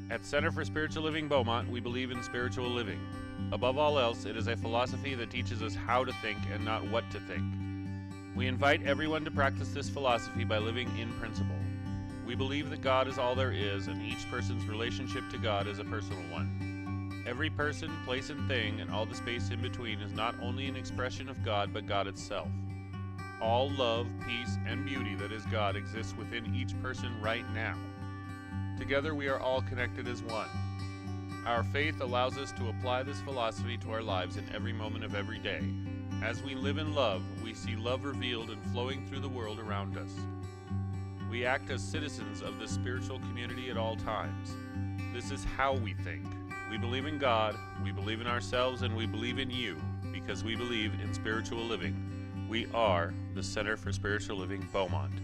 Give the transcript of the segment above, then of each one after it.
At Center for Spiritual Living Beaumont, we believe in spiritual living. Above all else, it is a philosophy that teaches us how to think and not what to think. We invite everyone to practice this philosophy by living in principle. We believe that God is all there is, and each person's relationship to God is a personal one. Every person, place, and thing, and all the space in between is not only an expression of God, but God itself. All love, peace, and beauty that is God exists within each person right now. Together we are all connected as one. Our faith allows us to apply this philosophy to our lives in every moment of every day. As we live in love, we see love revealed and flowing through the world around us. We act as citizens of this spiritual community at all times. This is how we think. We believe in God, we believe in ourselves, and we believe in you because we believe in spiritual living. We are the Center for Spiritual Living Beaumont.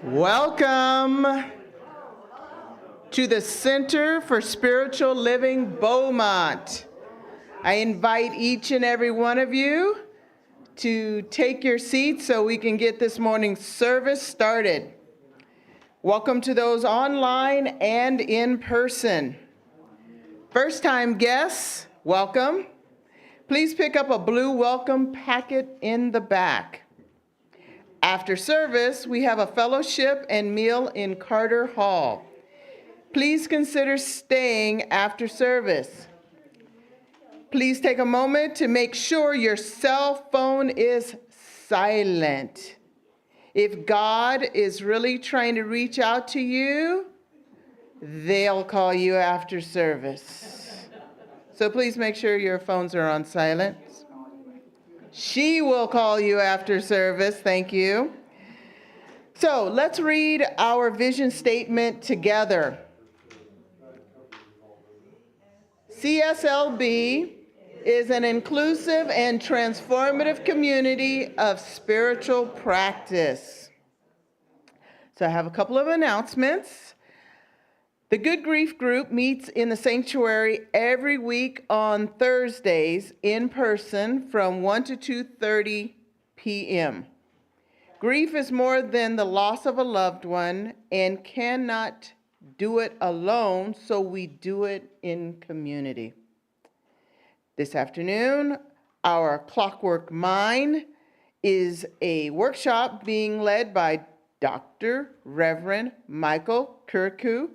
Welcome to the Center for Spiritual Living Beaumont. I invite each and every one of you to take your seats so we can get this morning's service started. Welcome to those online and in person. First-time guests, welcome. Please pick up a blue welcome packet in the back. After service, we have a fellowship and meal in Carter Hall. Please consider staying after service. Please take a moment to make sure your cell phone is silent. If God is really trying to reach out to you, they'll call you after service. So please make sure your phones are on silent. She will call you after service. Thank you. So let's read our vision statement together. CSLB is an inclusive and transformative community of spiritual practice. So I have a couple of announcements. The Good Grief Group meets in the sanctuary every week on Thursdays in person from 1 to 2:30 p.m. Grief is more than the loss of a loved one and cannot do it alone, so we do it in community. This afternoon, our Clockwork Mind is a workshop being led by Dr. Reverend Michael Curcuru.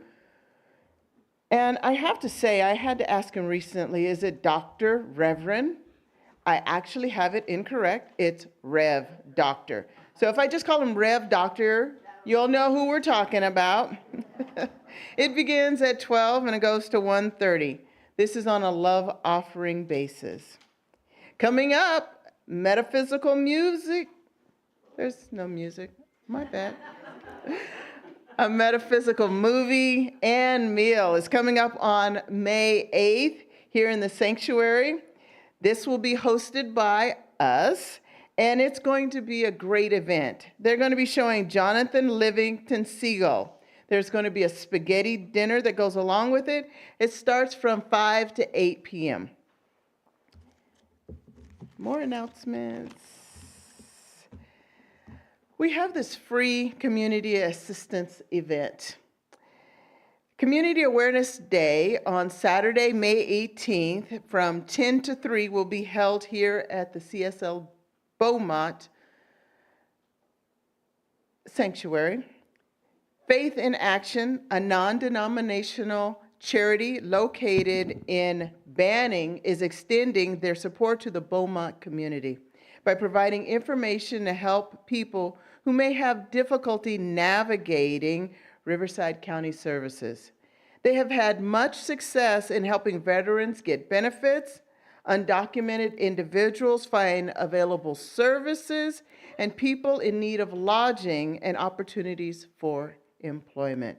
And I have to say, I had to ask him recently, is it Dr. Reverend? I actually have it incorrect. It's Rev Doctor. So if I just call him Rev Doctor, you'll know who we're talking about. It begins at 12 and it goes to 1:30. This is on a love offering basis. Coming up, metaphysical music. There's no music. My bad. A metaphysical movie and meal is coming up on May 8th here in the sanctuary. This will be hosted by us, and it's going to be a great event. They're going to be showing Jonathan Livingston Seagull. There's going to be a spaghetti dinner that goes along with it. It starts from 5 to 8 p.m. More announcements. We have this free community assistance event. Community Awareness Day on Saturday, May 18th from 10 to 3 will be held here at the CSL Beaumont Sanctuary. Faith in Action, a non-denominational charity located in Banning, is extending their support to the Beaumont community by providing information to help people who may have difficulty navigating Riverside County services. They have had much success in helping veterans get benefits, undocumented individuals find available services, and people in need of lodging and opportunities for employment.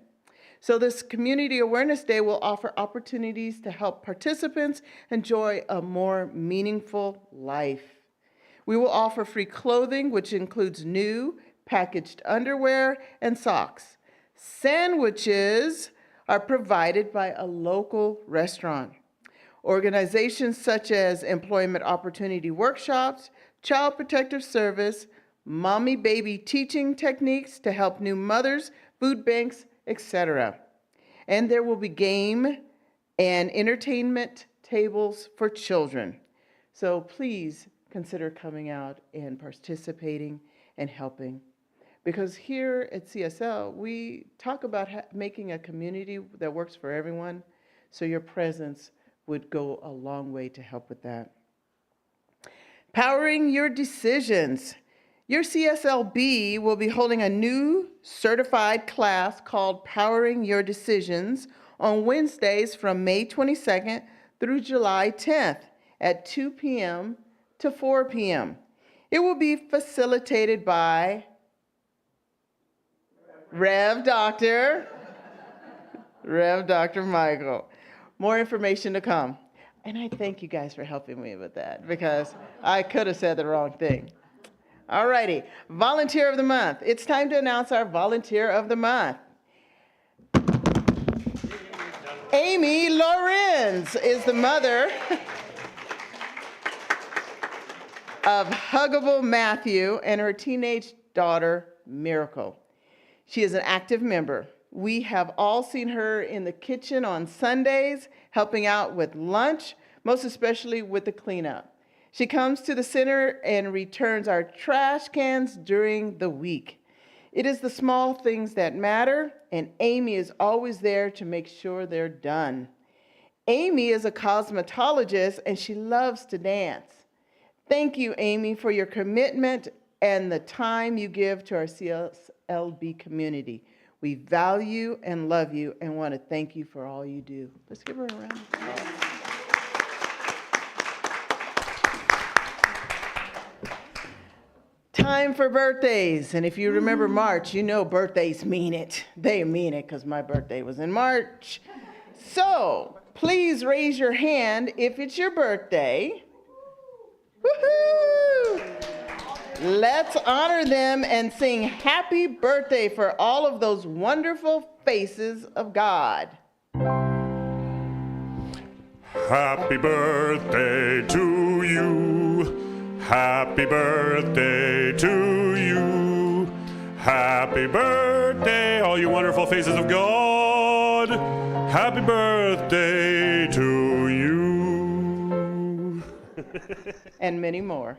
So this Community Awareness Day will offer opportunities to help participants enjoy a more meaningful life. We will offer free clothing, which includes new packaged underwear and socks, sandwiches are provided by a local restaurant. Organizations such as Employment Opportunity Workshops, Child Protective Service, Mommy Baby Teaching Techniques to help new mothers, food banks, etc. And there will be game and entertainment tables for children. So please consider coming out and participating and helping. Because here at CSL, we talk about making a community that works for everyone, so your presence would go a long way to help with that. Powering your decisions. Your CSLB will be holding a new certified class called Powering Your Decisions on Wednesdays from May 22nd through July 10th at 2 p.m. to 4 p.m. It will be facilitated by Rev Dr. Michael. More information to come. And I thank you guys for helping me with that because I could have said the wrong thing. All righty, Volunteer of the Month. It's time to announce our Volunteer of the Month. Amy Lorenz is the mother of Huggable Matthew and her teenage daughter, Miracle. She is an active member. We have all seen her in the kitchen on Sundays, helping out with lunch, most especially with the cleanup. She comes to the center and returns our trash cans during the week. It is the small things that matter, and Amy is always there to make sure they're done. Amy is a cosmetologist, and she loves to dance. Thank you, Amy, for your commitment and the time you give to our CSLB community. We value and love you and want to thank you for all you do. Let's give her a round of applause. Time for birthdays. And if you remember March, you know birthdays mean it. They mean it because my birthday was in March. So please raise your hand if it's your birthday. Woohoo! Let's honor them and sing happy birthday for all of those wonderful faces of God. Happy birthday to you. Happy birthday to you. Happy birthday, all you wonderful faces of God. Happy birthday to you. And many more.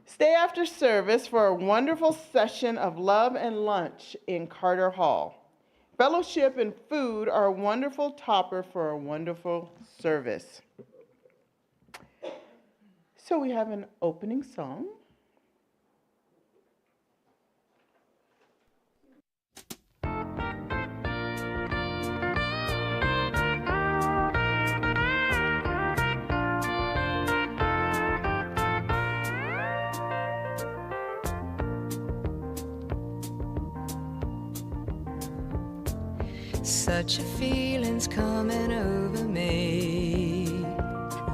Stay after service for a wonderful session of love and lunch in Carter Hall. Fellowship and food are a wonderful topper for a wonderful service. So we have an opening song. Such a feeling's coming over me.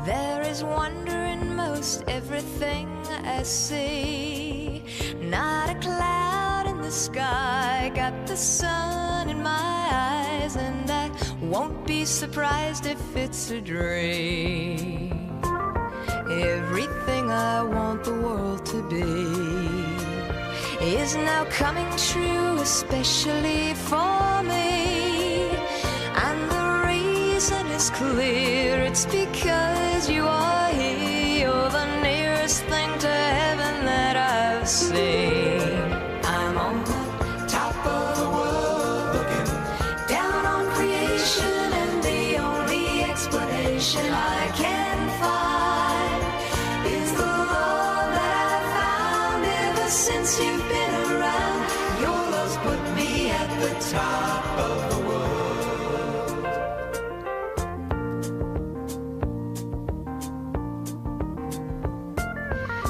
There is wonder in most everything I see. Not a cloud in the sky, got the sun in my eyes, and I won't be surprised if it's a dream. Everything I want the world to be is now coming true, especially for me. And the reason is clear, it's because you are here. You're the nearest thing to heaven that I've seen. I'm on the top of the world, looking down on creation, and the only explanation I can find is the love that I've found ever since you've been around. Your love's put me at the top of the world.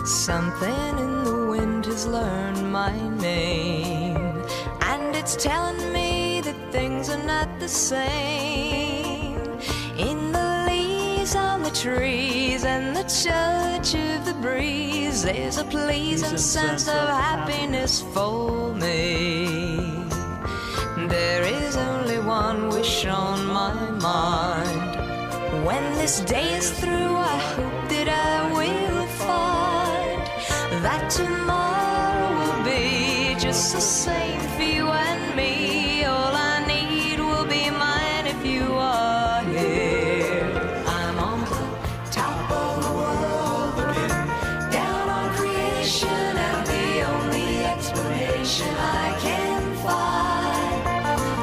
Something in the wind has learned my name, and it's telling me that things are not the same. In the leaves on the trees and the touch of the breeze, there's a pleasing sense of happiness for me. There is only one wish on my mind. When this day is through, I hope that I will find that tomorrow will be just the same for you and me. All I need will be mine if you are here. I'm on the top of the world, looking down on creation, and the only explanation I can find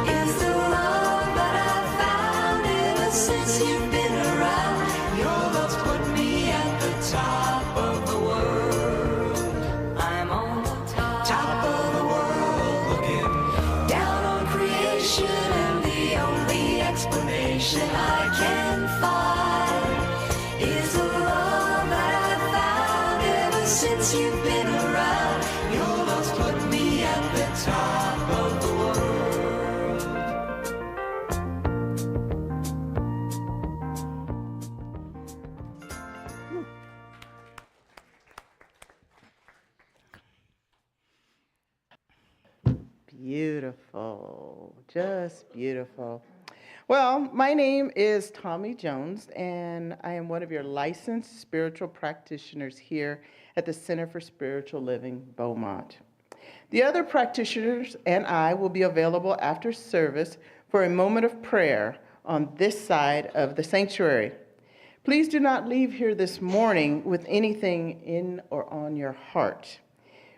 is the love that I've found ever since you've been around. Your love's put me at the top of the world. I'm on the top of the world, looking down on creation, and the only explanation I can find is the love that I've found ever since you've been around. Your love's put me at the top of the world. Beautiful, just beautiful. Well, my name is Tommi Jones, and I am one of your licensed spiritual practitioners here at the Center for Spiritual Living Beaumont. The other practitioners and I will be available after service for a moment of prayer on this side of the sanctuary. Please do not leave here this morning with anything in or on your heart.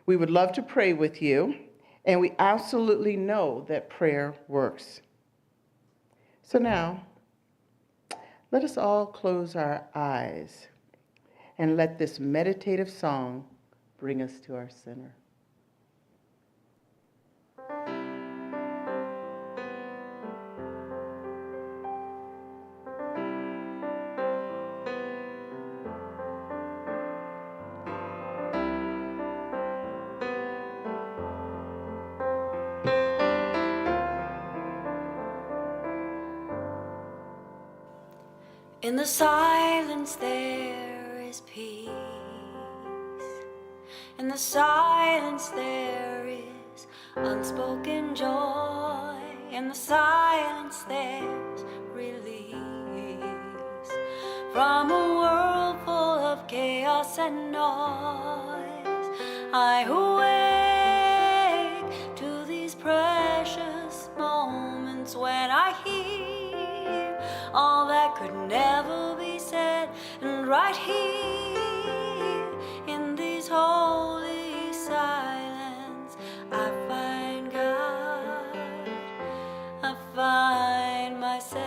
We would love to pray with you, and we absolutely know that prayer works. So now, let us all close our eyes and let this meditative song bring us to our center. In the silence there is peace. In the silence there is unspoken joy. In the silence there's release from a world full of chaos and noise. I awake to these precious moments when I hear all that could never be said, and right here in these holy silence I find God, I find myself.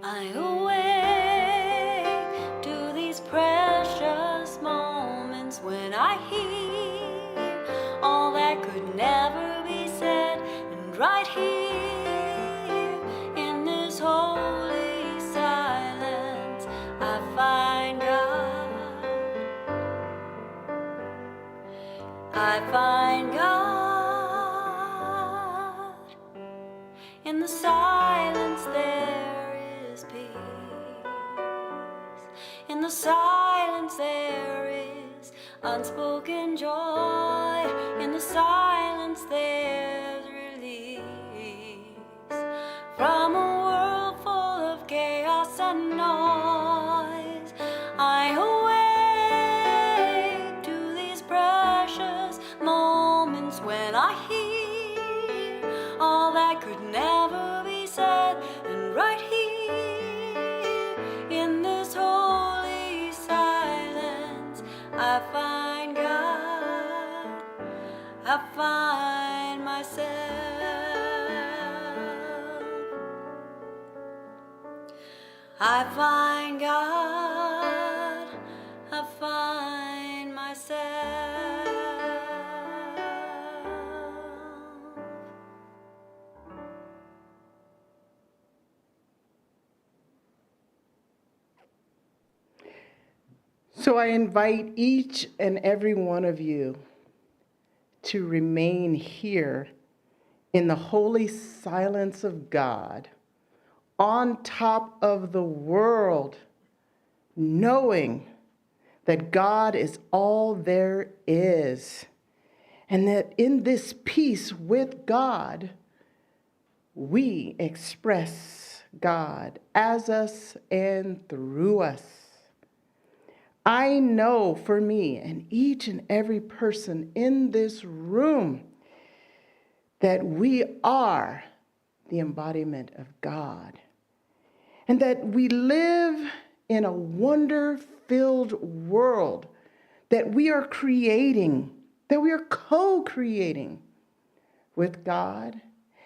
I awake to these precious moments when I hear all that could never be said, and right here in this holy silence I find God, I find God. In the silence there is peace. In the silence there is unspoken joy. In the silence there's release from a world full of chaos and noise. I awake to these precious moments when I hear all that could never be said, and right here in this holy silence I find God, I find myself. I find God, I find myself. So I invite each and every one of you to remain here in the holy silence of God, on top of the world, knowing that God is all there is, and that in this peace with God, we express God as us and through us. I know for me and each and every person in this room that we are the embodiment of God, and that we live in a wonder-filled world that we are creating, that we are co-creating with God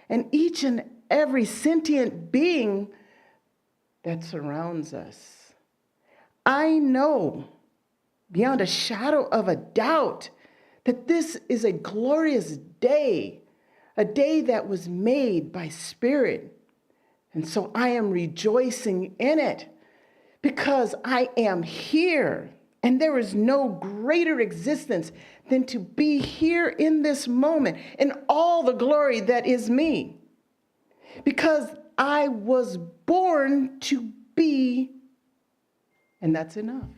and each and every sentient being that surrounds us. I know beyond a shadow of a doubt that this is a glorious day, a day that was made by Spirit. And so I am rejoicing in it because I am here, and there is no greater existence than to be here in this moment in all the glory that is me. Because I was born to be, and that's enough.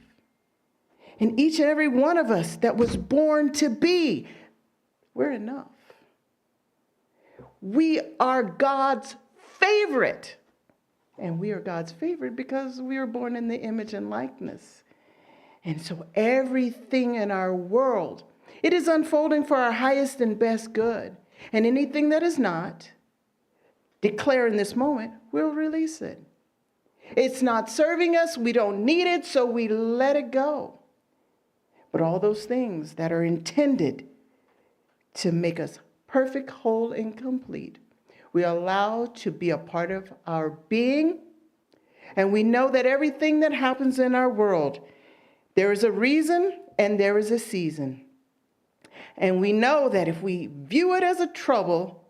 And each and every one of us that was born to be, we're enough. We are God's favorite. And we are God's favorite because we are born in the image and likeness. And so everything in our world, it is unfolding for our highest and best good. And anything that is not, declare in this moment, we'll release it. It's not serving us, we don't need it, so we let it go. But all those things that are intended to make us perfect, whole, and complete, we allow to be a part of our being. And we know that everything that happens in our world, there is a reason and there is a season. And we know that if we view it as a trouble,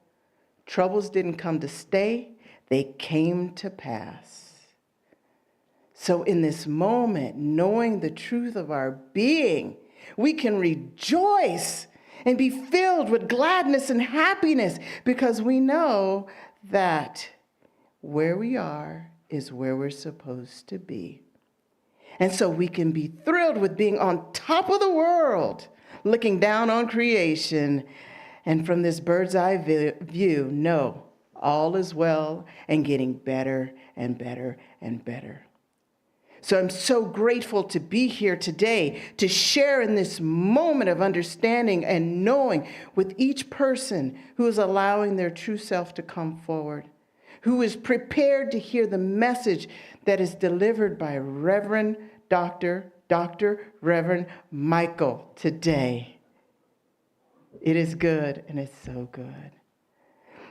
troubles didn't come to stay, they came to pass. So in this moment, knowing the truth of our being, we can rejoice and be filled with gladness and happiness because we know that where we are is where we're supposed to be. And so we can be thrilled with being on top of the world, looking down on creation, and from this bird's eye view, know all is well and getting better and better and better. So I'm so grateful to be here today to share in this moment of understanding and knowing with each person who is allowing their true self to come forward, who is prepared to hear the message that is delivered by Reverend Dr. Reverend Michael today. It is good, and it's so good.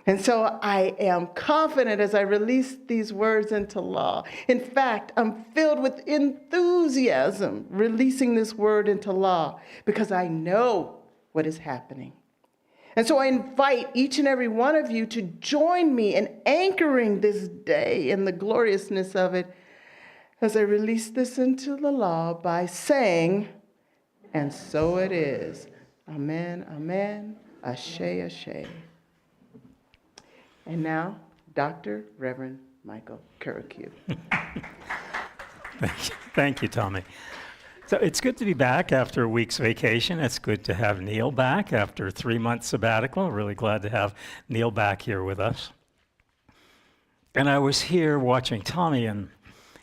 And so I am confident as I release these words into law. In fact, I'm filled with enthusiasm releasing this word into law because I know what is happening. And so I invite each and every one of you to join me in anchoring this day in the gloriousness of it as I release this into the law by saying, and so it is. Amen, amen, ashe, ashe. And now, Dr. Reverend Michael Curcuru. Thank you, Tommi. So it's good to be back after a week's vacation. It's good to have Neil back after 3 months sabbatical. Really glad to have Neil back here with us. And I was here watching Tommi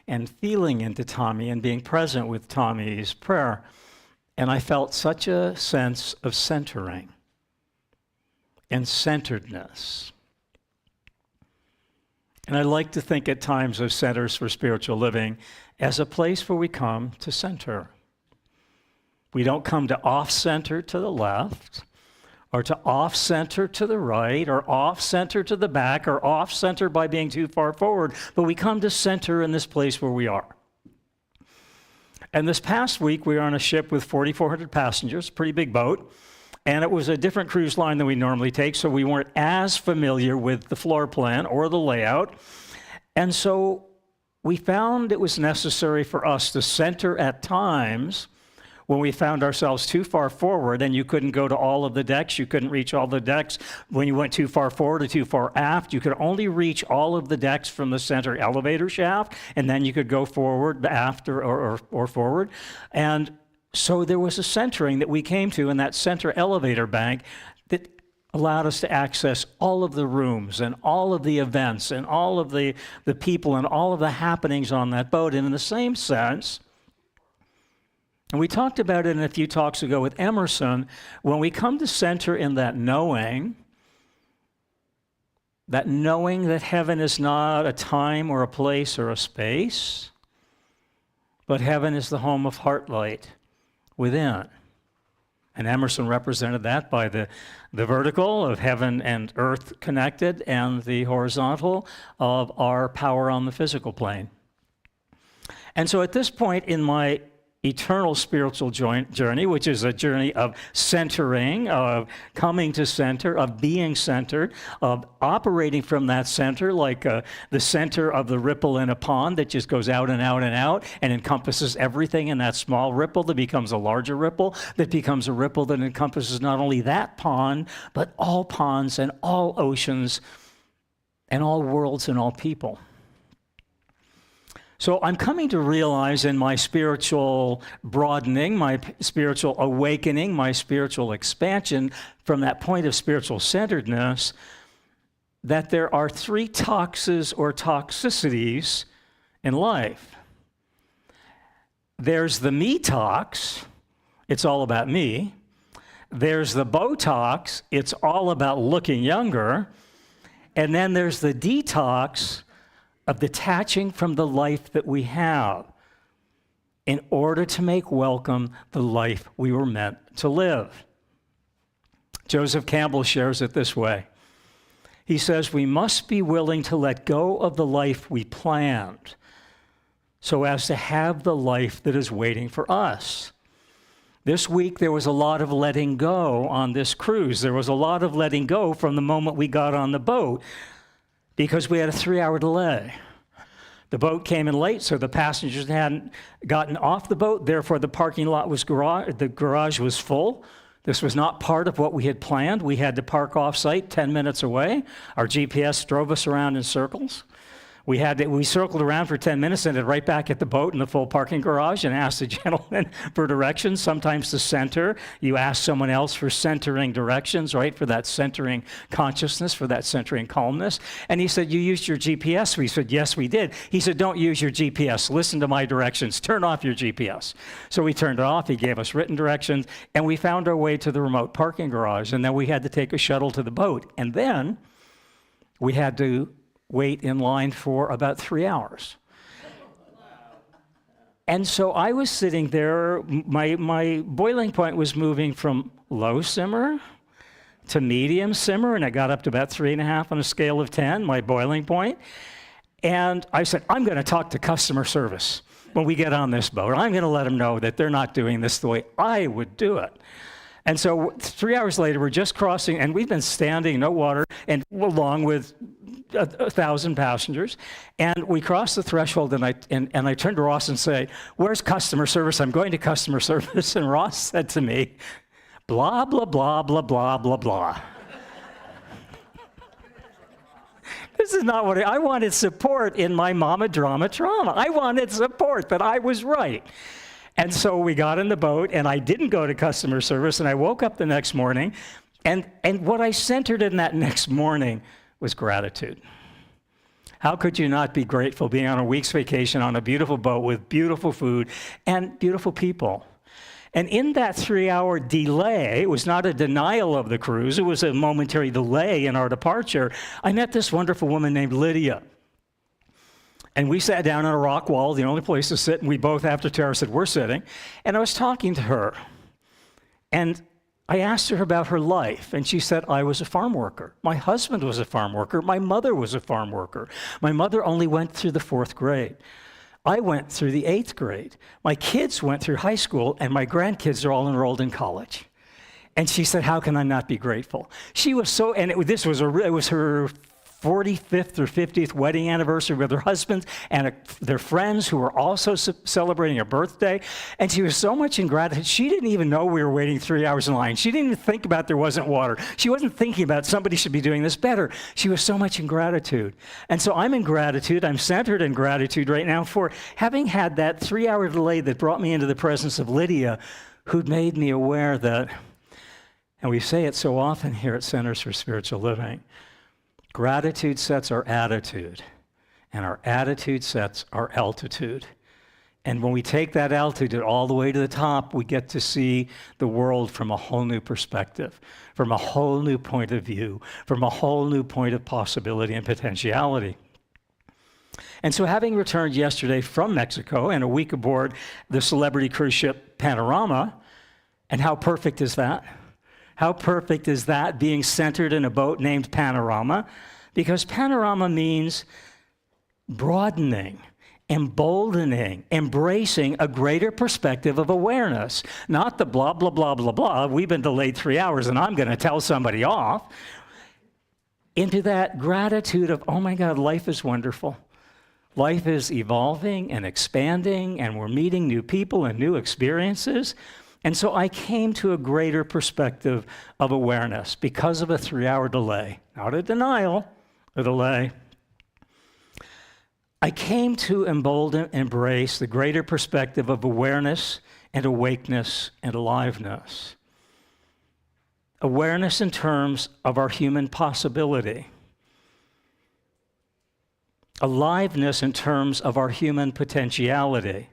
and feeling into Tommi and being present with Tommi's prayer. And I felt such a sense of centering and centeredness. And I like to think at times of Centers for Spiritual Living as a place where we come to center. We don't come to off-center to the left, or to off-center to the right, or off-center to the back, or off-center by being too far forward, but we come to center in this place where we are. And this past week, we were on a ship with 4,400 passengers, pretty big boat, and it was a different cruise line than we normally take, so we weren't as familiar with the floor plan or the layout. And so we found it was necessary for us to center at times when we found ourselves too far forward and you couldn't go to all of the decks, you couldn't reach all the decks. When you went too far forward or too far aft, you could only reach all of the decks from the center elevator shaft, and then you could go forward, aft, or forward. And so there was a centering that we came to in that center elevator bank that allowed us to access all of the rooms and all of the events and all of the people and all of the happenings on that boat. And in the same sense, and we talked about it in a few talks ago with Emerson, when we come to center in that knowing that heaven is not a time or a place or a space, but heaven is the home of heart light within. And Emerson represented that by the vertical of heaven and earth connected and the horizontal of our power on the physical plane. And so at this point in my eternal spiritual journey, which is a journey of centering, of coming to center, of being centered, of operating from that center like the center of the ripple in a pond that just goes out and out and out and encompasses everything in that small ripple that becomes a larger ripple, that becomes a ripple that encompasses not only that pond, but all ponds and all oceans and all worlds and all people. So I'm coming to realize in my spiritual broadening, my spiritual awakening, my spiritual expansion from that point of spiritual centeredness, that there are three toxes or toxicities in life. There's the me tox, it's all about me. There's the Botox, it's all about looking younger. And then there's the detox of detaching from the life that we have in order to make welcome the life we were meant to live. Joseph Campbell shares it this way. He says, we must be willing to let go of the life we planned so as to have the life that is waiting for us. This week, there was a lot of letting go on this cruise. There was a lot of letting go from the moment we got on the boat, because we had a 3-hour delay. The boat came in late, so the passengers hadn't gotten off the boat. Therefore, the parking lot was the garage was full. This was not part of what we had planned. We had to park off-site 10 minutes away. Our GPS drove us around in circles. We circled around for 10 minutes, ended right back at the boat in the full parking garage and asked the gentleman for directions, sometimes to center. You ask someone else for centering directions, right, for that centering consciousness, for that centering calmness. And he said, you used your GPS? We said, yes, we did. He said, don't use your GPS. Listen to my directions. Turn off your GPS. So we turned it off. He gave us written directions, and we found our way to the remote parking garage. And then we had to take a shuttle to the boat. And then we had to wait in line for about 3 hours. And so I was sitting there, my boiling point was moving from low simmer to medium simmer, and it got up to about 3.5 on a scale of 10, my boiling point. And I said, I'm going to talk to customer service when we get on this boat. I'm going to let them know that they're not doing this the way I would do it. And so 3 hours later, we're just crossing, and we've been standing, no water, and along with 1,000 passengers. And we crossed the threshold, and I turned to Ross and say, where's customer service? I'm going to customer service. And Ross said to me, blah, blah, blah, blah, blah, blah, blah. This is not what I wanted. Support in my mama drama trauma. I wanted support that I was right. And so we got in the boat, and I didn't go to customer service, and I woke up the next morning, and what I centered in that next morning was gratitude. How could you not be grateful being on a week's vacation on a beautiful boat with beautiful food and beautiful people? And in that 3-hour delay, it was not a denial of the cruise, it was a momentary delay in our departure, I met this wonderful woman named Lydia. And we sat down on a rock wall, the only place to sit, and we both, after Tara said, we're sitting. And I was talking to her. And I asked her about her life, and she said, I was a farm worker. My husband was a farm worker. My mother was a farm worker. My mother only went through the 4th grade. I went through the 8th grade. My kids went through high school, and my grandkids are all enrolled in college. And she said, how can I not be grateful? She was so, and it was her 45th or 50th wedding anniversary with her husband and their friends who were also celebrating her birthday. And she was so much in gratitude. She didn't even know we were waiting 3 hours in line. She didn't even think about there wasn't water. She wasn't thinking about somebody should be doing this better. She was so much in gratitude. And so I'm in gratitude. I'm centered in gratitude right now for having had that 3-hour delay that brought me into the presence of Lydia, who'd made me aware that, and we say it so often here at Centers for Spiritual Living, gratitude sets our attitude, and our attitude sets our altitude. And when we take that altitude all the way to the top, we get to see the world from a whole new perspective, from a whole new point of view, from a whole new point of possibility and potentiality. And so having returned yesterday from Mexico and a week aboard the celebrity cruise ship Panorama, and how perfect is that? How perfect is that, being centered in a boat named Panorama? Because Panorama means broadening, emboldening, embracing a greater perspective of awareness. Not the blah, blah, blah, blah, blah. We've been delayed 3 hours and I'm going to tell somebody off. Into that gratitude of, oh my God, life is wonderful. Life is evolving and expanding, and we're meeting new people and new experiences. And so I came to a greater perspective of awareness because of a 3-hour delay. Not a denial, a delay. I came to embolden, embrace the greater perspective of awareness and awakeness and aliveness. Awareness in terms of our human possibility. Aliveness in terms of our human potentiality.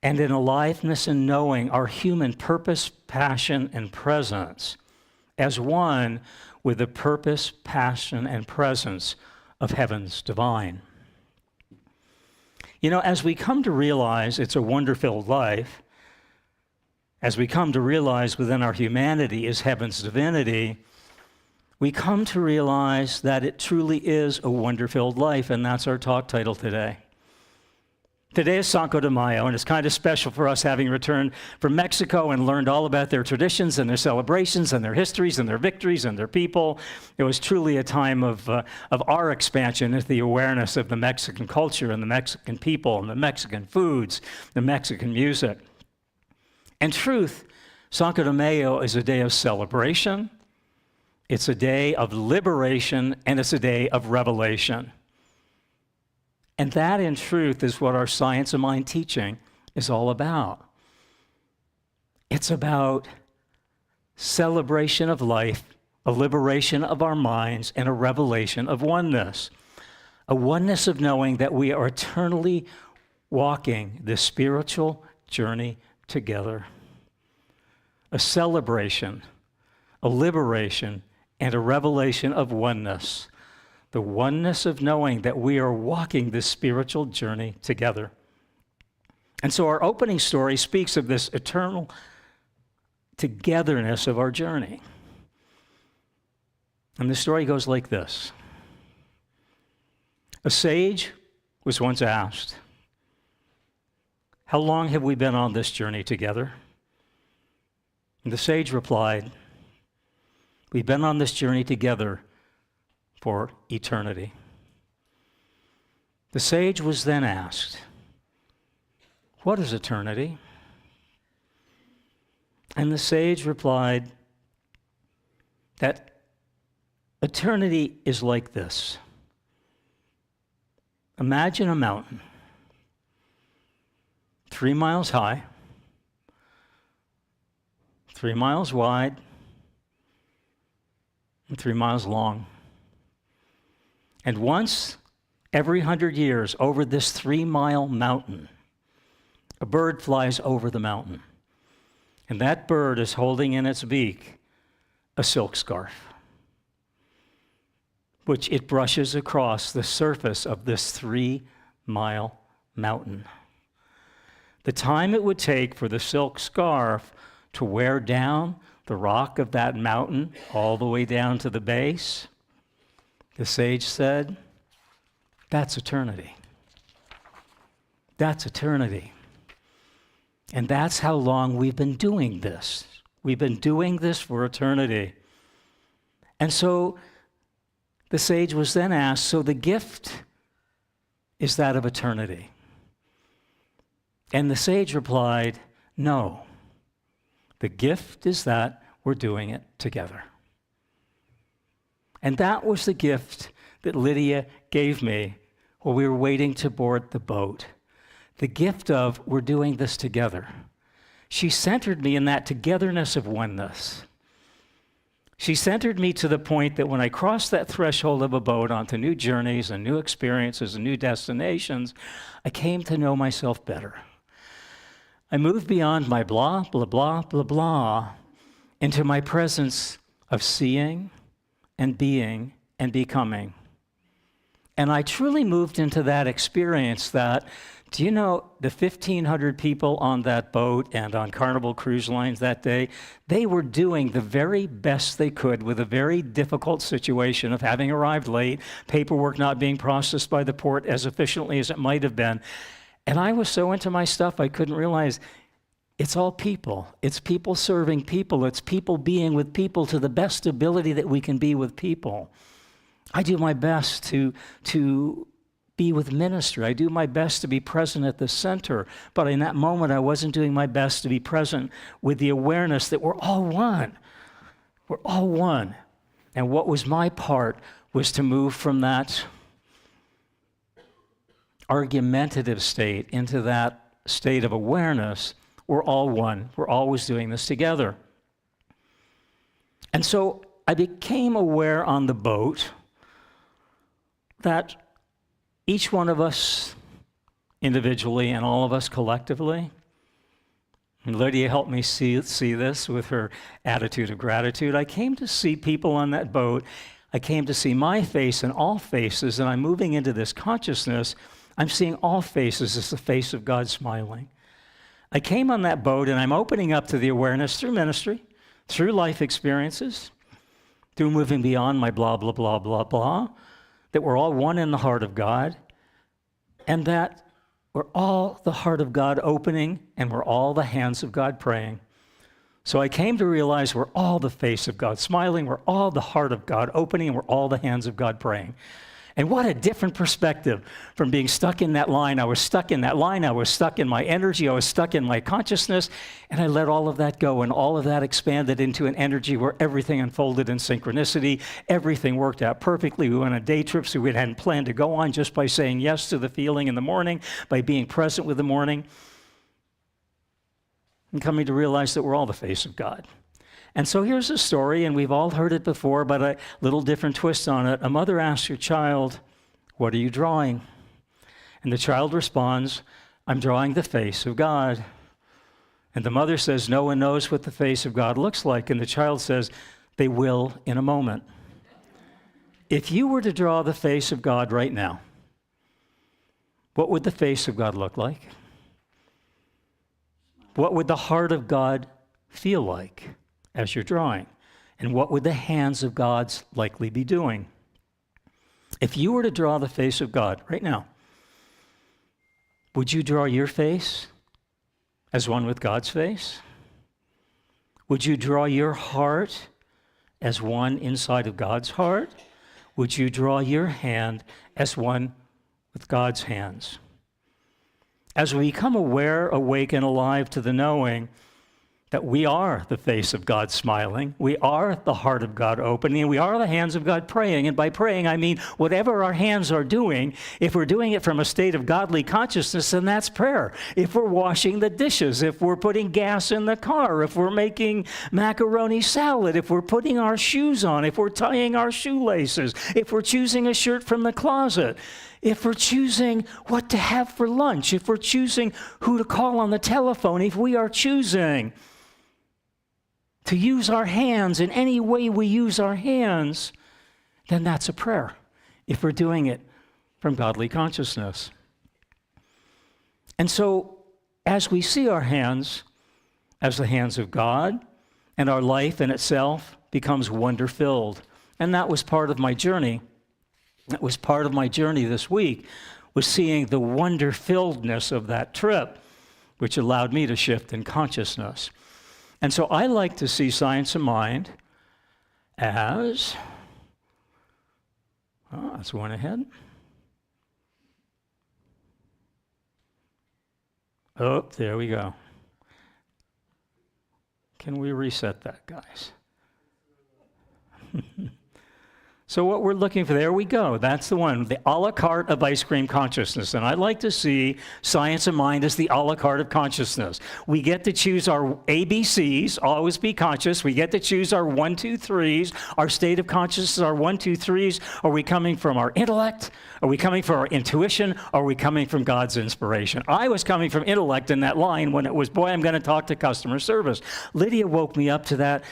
And an aliveness in knowing our human purpose, passion, and presence as one with the purpose, passion, and presence of heaven's divine. You know, as we come to realize it's a wonder-filled life, as we come to realize within our humanity is heaven's divinity, we come to realize that it truly is a wonder-filled life, and that's our talk title today. Today is Cinco de Mayo, and it's kind of special for us having returned from Mexico and learned all about their traditions and their celebrations and their histories and their victories and their people. It was truly a time of our expansion into the awareness of the Mexican culture and the Mexican people and the Mexican foods, the Mexican music. In truth, Cinco de Mayo is a day of celebration, it's a day of liberation, and it's a day of revelation. And that, in truth, is what our Science of Mind teaching is all about. It's about celebration of life, a liberation of our minds, and a revelation of oneness. A oneness of knowing that we are eternally walking this spiritual journey together. A celebration, a liberation, and a revelation of oneness. The oneness of knowing that we are walking this spiritual journey together. And so our opening story speaks of this eternal togetherness of our journey. And the story goes like this. A sage was once asked, "How long have we been on this journey together?" And the sage replied, "We've been on this journey together for eternity." The sage was then asked, "What is eternity?" And the sage replied that eternity is like this. Imagine a mountain, 3 miles high, 3 miles wide, and 3 miles long. And once every 100 years over this 3-mile mountain, a bird flies over the mountain. And that bird is holding in its beak a silk scarf, which it brushes across the surface of this 3-mile mountain. The time it would take for the silk scarf to wear down the rock of that mountain all the way down to the base, the sage said, that's eternity. That's eternity. And that's how long we've been doing this. We've been doing this for eternity. And so the sage was then asked, so the gift is that of eternity? And the sage replied, no. The gift is that we're doing it together. And that was the gift that Lydia gave me while we were waiting to board the boat. The gift of we're doing this together. She centered me in that togetherness of oneness. She centered me to the point that when I crossed that threshold of a boat onto new journeys and new experiences and new destinations, I came to know myself better. I moved beyond my blah, blah, blah, blah, blah, into my presence of seeing and being and becoming. And I truly moved into that experience that, do you know, the 1,500 people on that boat and on Carnival Cruise Lines that day, they were doing the very best they could with a very difficult situation of having arrived late, paperwork not being processed by the port as efficiently as it might have been. And I was so into my stuff, I couldn't realize it's all people. It's people serving people. It's people being with people to the best ability that we can be with people. I do my best to be with ministry. I do my best to be present at the center. But in that moment, I wasn't doing my best to be present with the awareness that we're all one. We're all one. And what was my part was to move from that argumentative state into that state of awareness. We're all one. We're always doing this together. And so I became aware on the boat that each one of us individually and all of us collectively, and Lydia helped me see this with her attitude of gratitude. I came to see people on that boat. I came to see my face and all faces, and I'm moving into this consciousness. I'm seeing all faces as the face of God smiling. I came on that boat, and I'm opening up to the awareness through ministry, through life experiences, through moving beyond my blah, blah, blah, blah, blah, that we're all one in the heart of God, and that we're all the heart of God opening, and we're all the hands of God praying. So I came to realize we're all the face of God smiling, we're all the heart of God opening, and we're all the hands of God praying. And what a different perspective from being stuck in that line. I was stuck in that line. I was stuck in my energy. I was stuck in my consciousness. And I let all of that go. And all of that expanded into an energy where everything unfolded in synchronicity. Everything worked out perfectly. We went on day trips we hadn't planned to go on just by saying yes to the feeling in the morning, by being present with the morning, and coming to realize that we're all the face of God. And so here's a story, and we've all heard it before, but a little different twist on it. A mother asks her child, "What are you drawing?" And the child responds, "I'm drawing the face of God." And the mother says, "No one knows what the face of God looks like." And the child says, "They will in a moment." If you were to draw the face of God right now, what would the face of God look like? What would the heart of God feel like as you're drawing? And what would the hands of God's likely be doing? If you were to draw the face of God right now, would you draw your face as one with God's face? Would you draw your heart as one inside of God's heart? Would you draw your hand as one with God's hands? As we become aware, awake, and alive to the knowing that we are the face of God smiling, we are the heart of God opening, and we are the hands of God praying. And by praying, I mean whatever our hands are doing, if we're doing it from a state of godly consciousness, then that's prayer. If we're washing the dishes, if we're putting gas in the car, if we're making macaroni salad, if we're putting our shoes on, if we're tying our shoelaces, if we're choosing a shirt from the closet, if we're choosing what to have for lunch, if we're choosing who to call on the telephone, if we are choosing to use our hands in any way we use our hands, then that's a prayer, if we're doing it from godly consciousness. And so, as we see our hands as the hands of God, and our life in itself becomes wonder-filled. And that was part of my journey. That was part of my journey this week, was seeing the wonder-filledness of that trip, which allowed me to shift in consciousness. And so I like to see science of mind as Oh, that's one ahead. Oh, there we go. Can we reset that, guys? So what we're looking for, there we go. That's the one, the a la carte of ice cream consciousness. And I like to see science of mind as the a la carte of consciousness. We get to choose our ABCs, always be conscious. We get to choose our 1, 2, 3s, our state of consciousness, our 1, 2, 3s. Are we coming from our intellect? Are we coming from our intuition? Are we coming from God's inspiration? I was coming from intellect in that line when it was, boy, I'm going to talk to customer service. Lydia woke me up to that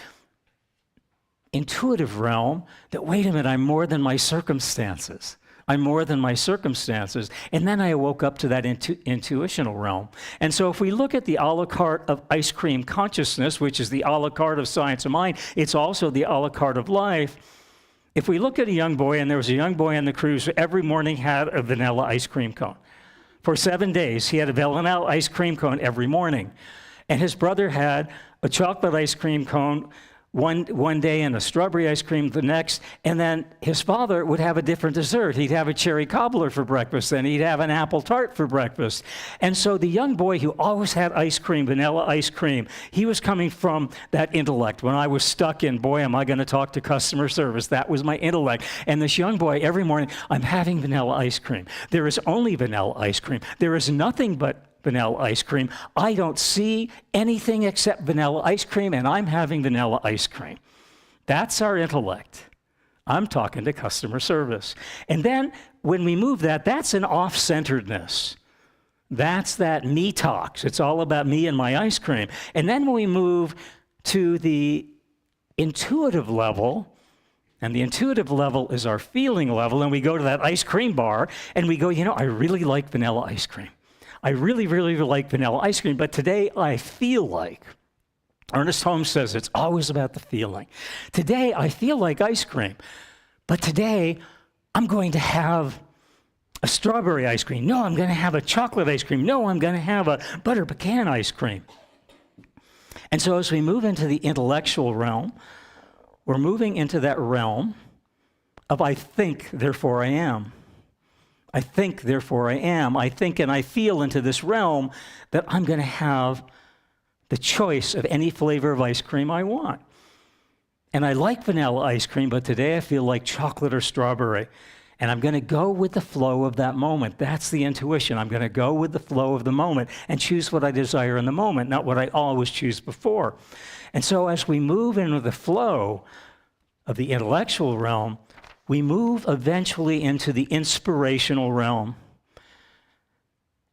intuitive realm that, wait a minute, I'm more than my circumstances. I'm more than my circumstances. And then I woke up to that intuitional realm. And so if we look at the a la carte of ice cream consciousness, which is the a la carte of science of mind, it's also the a la carte of life. If we look at a young boy, and there was a young boy on the cruise who every morning had a vanilla ice cream cone. For 7 days, he had a vanilla ice cream cone every morning. And his brother had a chocolate ice cream cone one day and a strawberry ice cream the next, and then his father would have a different dessert. He'd have a cherry cobbler for breakfast, then he'd have an apple tart for breakfast. And so the young boy who always had ice cream, vanilla ice cream, he was coming from that intellect. When I was stuck in, boy, am I going to talk to customer service, that was my intellect. And this young boy, every morning, I'm having vanilla ice cream. There is only vanilla ice cream. There is nothing but vanilla ice cream. I don't see anything except vanilla ice cream, and I'm having vanilla ice cream. That's our intellect. I'm talking to customer service. And then when we move that, that's an off-centeredness. That's that me talks. It's all about me and my ice cream. And then when we move to the intuitive level, and the intuitive level is our feeling level, and we go to that ice cream bar, and we go, you know, I really like vanilla ice cream. I really, really like vanilla ice cream, but today I feel like, Ernest Holmes says it's always about the feeling. Today I feel like ice cream, but today I'm going to have a strawberry ice cream. No, I'm going to have a chocolate ice cream. No, I'm going to have a butter pecan ice cream. And so as we move into the intellectual realm, we're moving into that realm of I think, therefore I am. I think, therefore I am. I think and I feel into this realm that I'm going to have the choice of any flavor of ice cream I want. And I like vanilla ice cream, but today I feel like chocolate or strawberry. And I'm going to go with the flow of that moment. That's the intuition. I'm going to go with the flow of the moment and choose what I desire in the moment, not what I always choose before. And so as we move into the flow of the intellectual realm, we move eventually into the inspirational realm.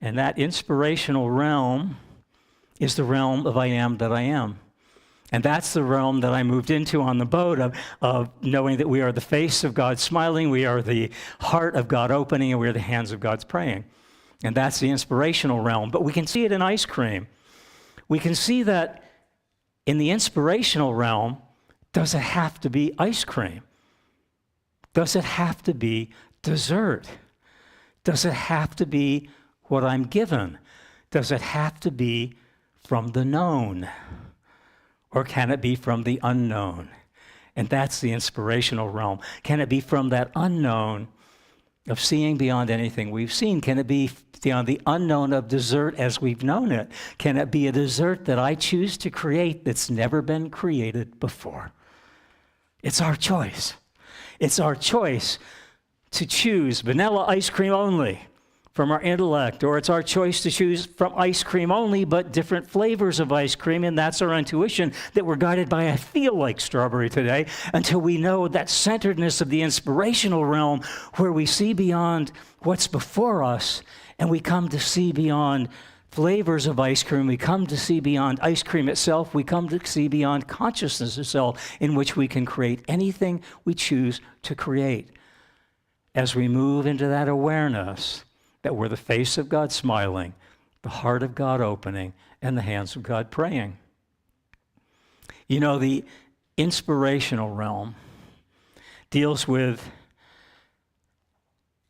And that inspirational realm is the realm of I am that I am. And that's the realm that I moved into on the boat of knowing that we are the face of God smiling, we are the heart of God opening, and we are the hands of God's praying. And that's the inspirational realm. But we can see it in ice cream. We can see that in the inspirational realm, does it have to be ice cream? Does it have to be dessert? Does it have to be what I'm given? Does it have to be from the known? Or can it be from the unknown? And that's the inspirational realm. Can it be from that unknown of seeing beyond anything we've seen? Can it be beyond the unknown of dessert as we've known it? Can it be a dessert that I choose to create that's never been created before? It's our choice. It's our choice to choose vanilla ice cream only from our intellect, or it's our choice to choose from ice cream only, but different flavors of ice cream, and that's our intuition that we're guided by, I feel like strawberry today, until we know that centeredness of the inspirational realm where we see beyond what's before us, and we come to see beyond flavors of ice cream. We come to see beyond ice cream itself. We come to see beyond consciousness itself, in which we can create anything we choose to create. As we move into that awareness that we're the face of God smiling, the heart of God opening, and the hands of God praying. You know, the inspirational realm deals with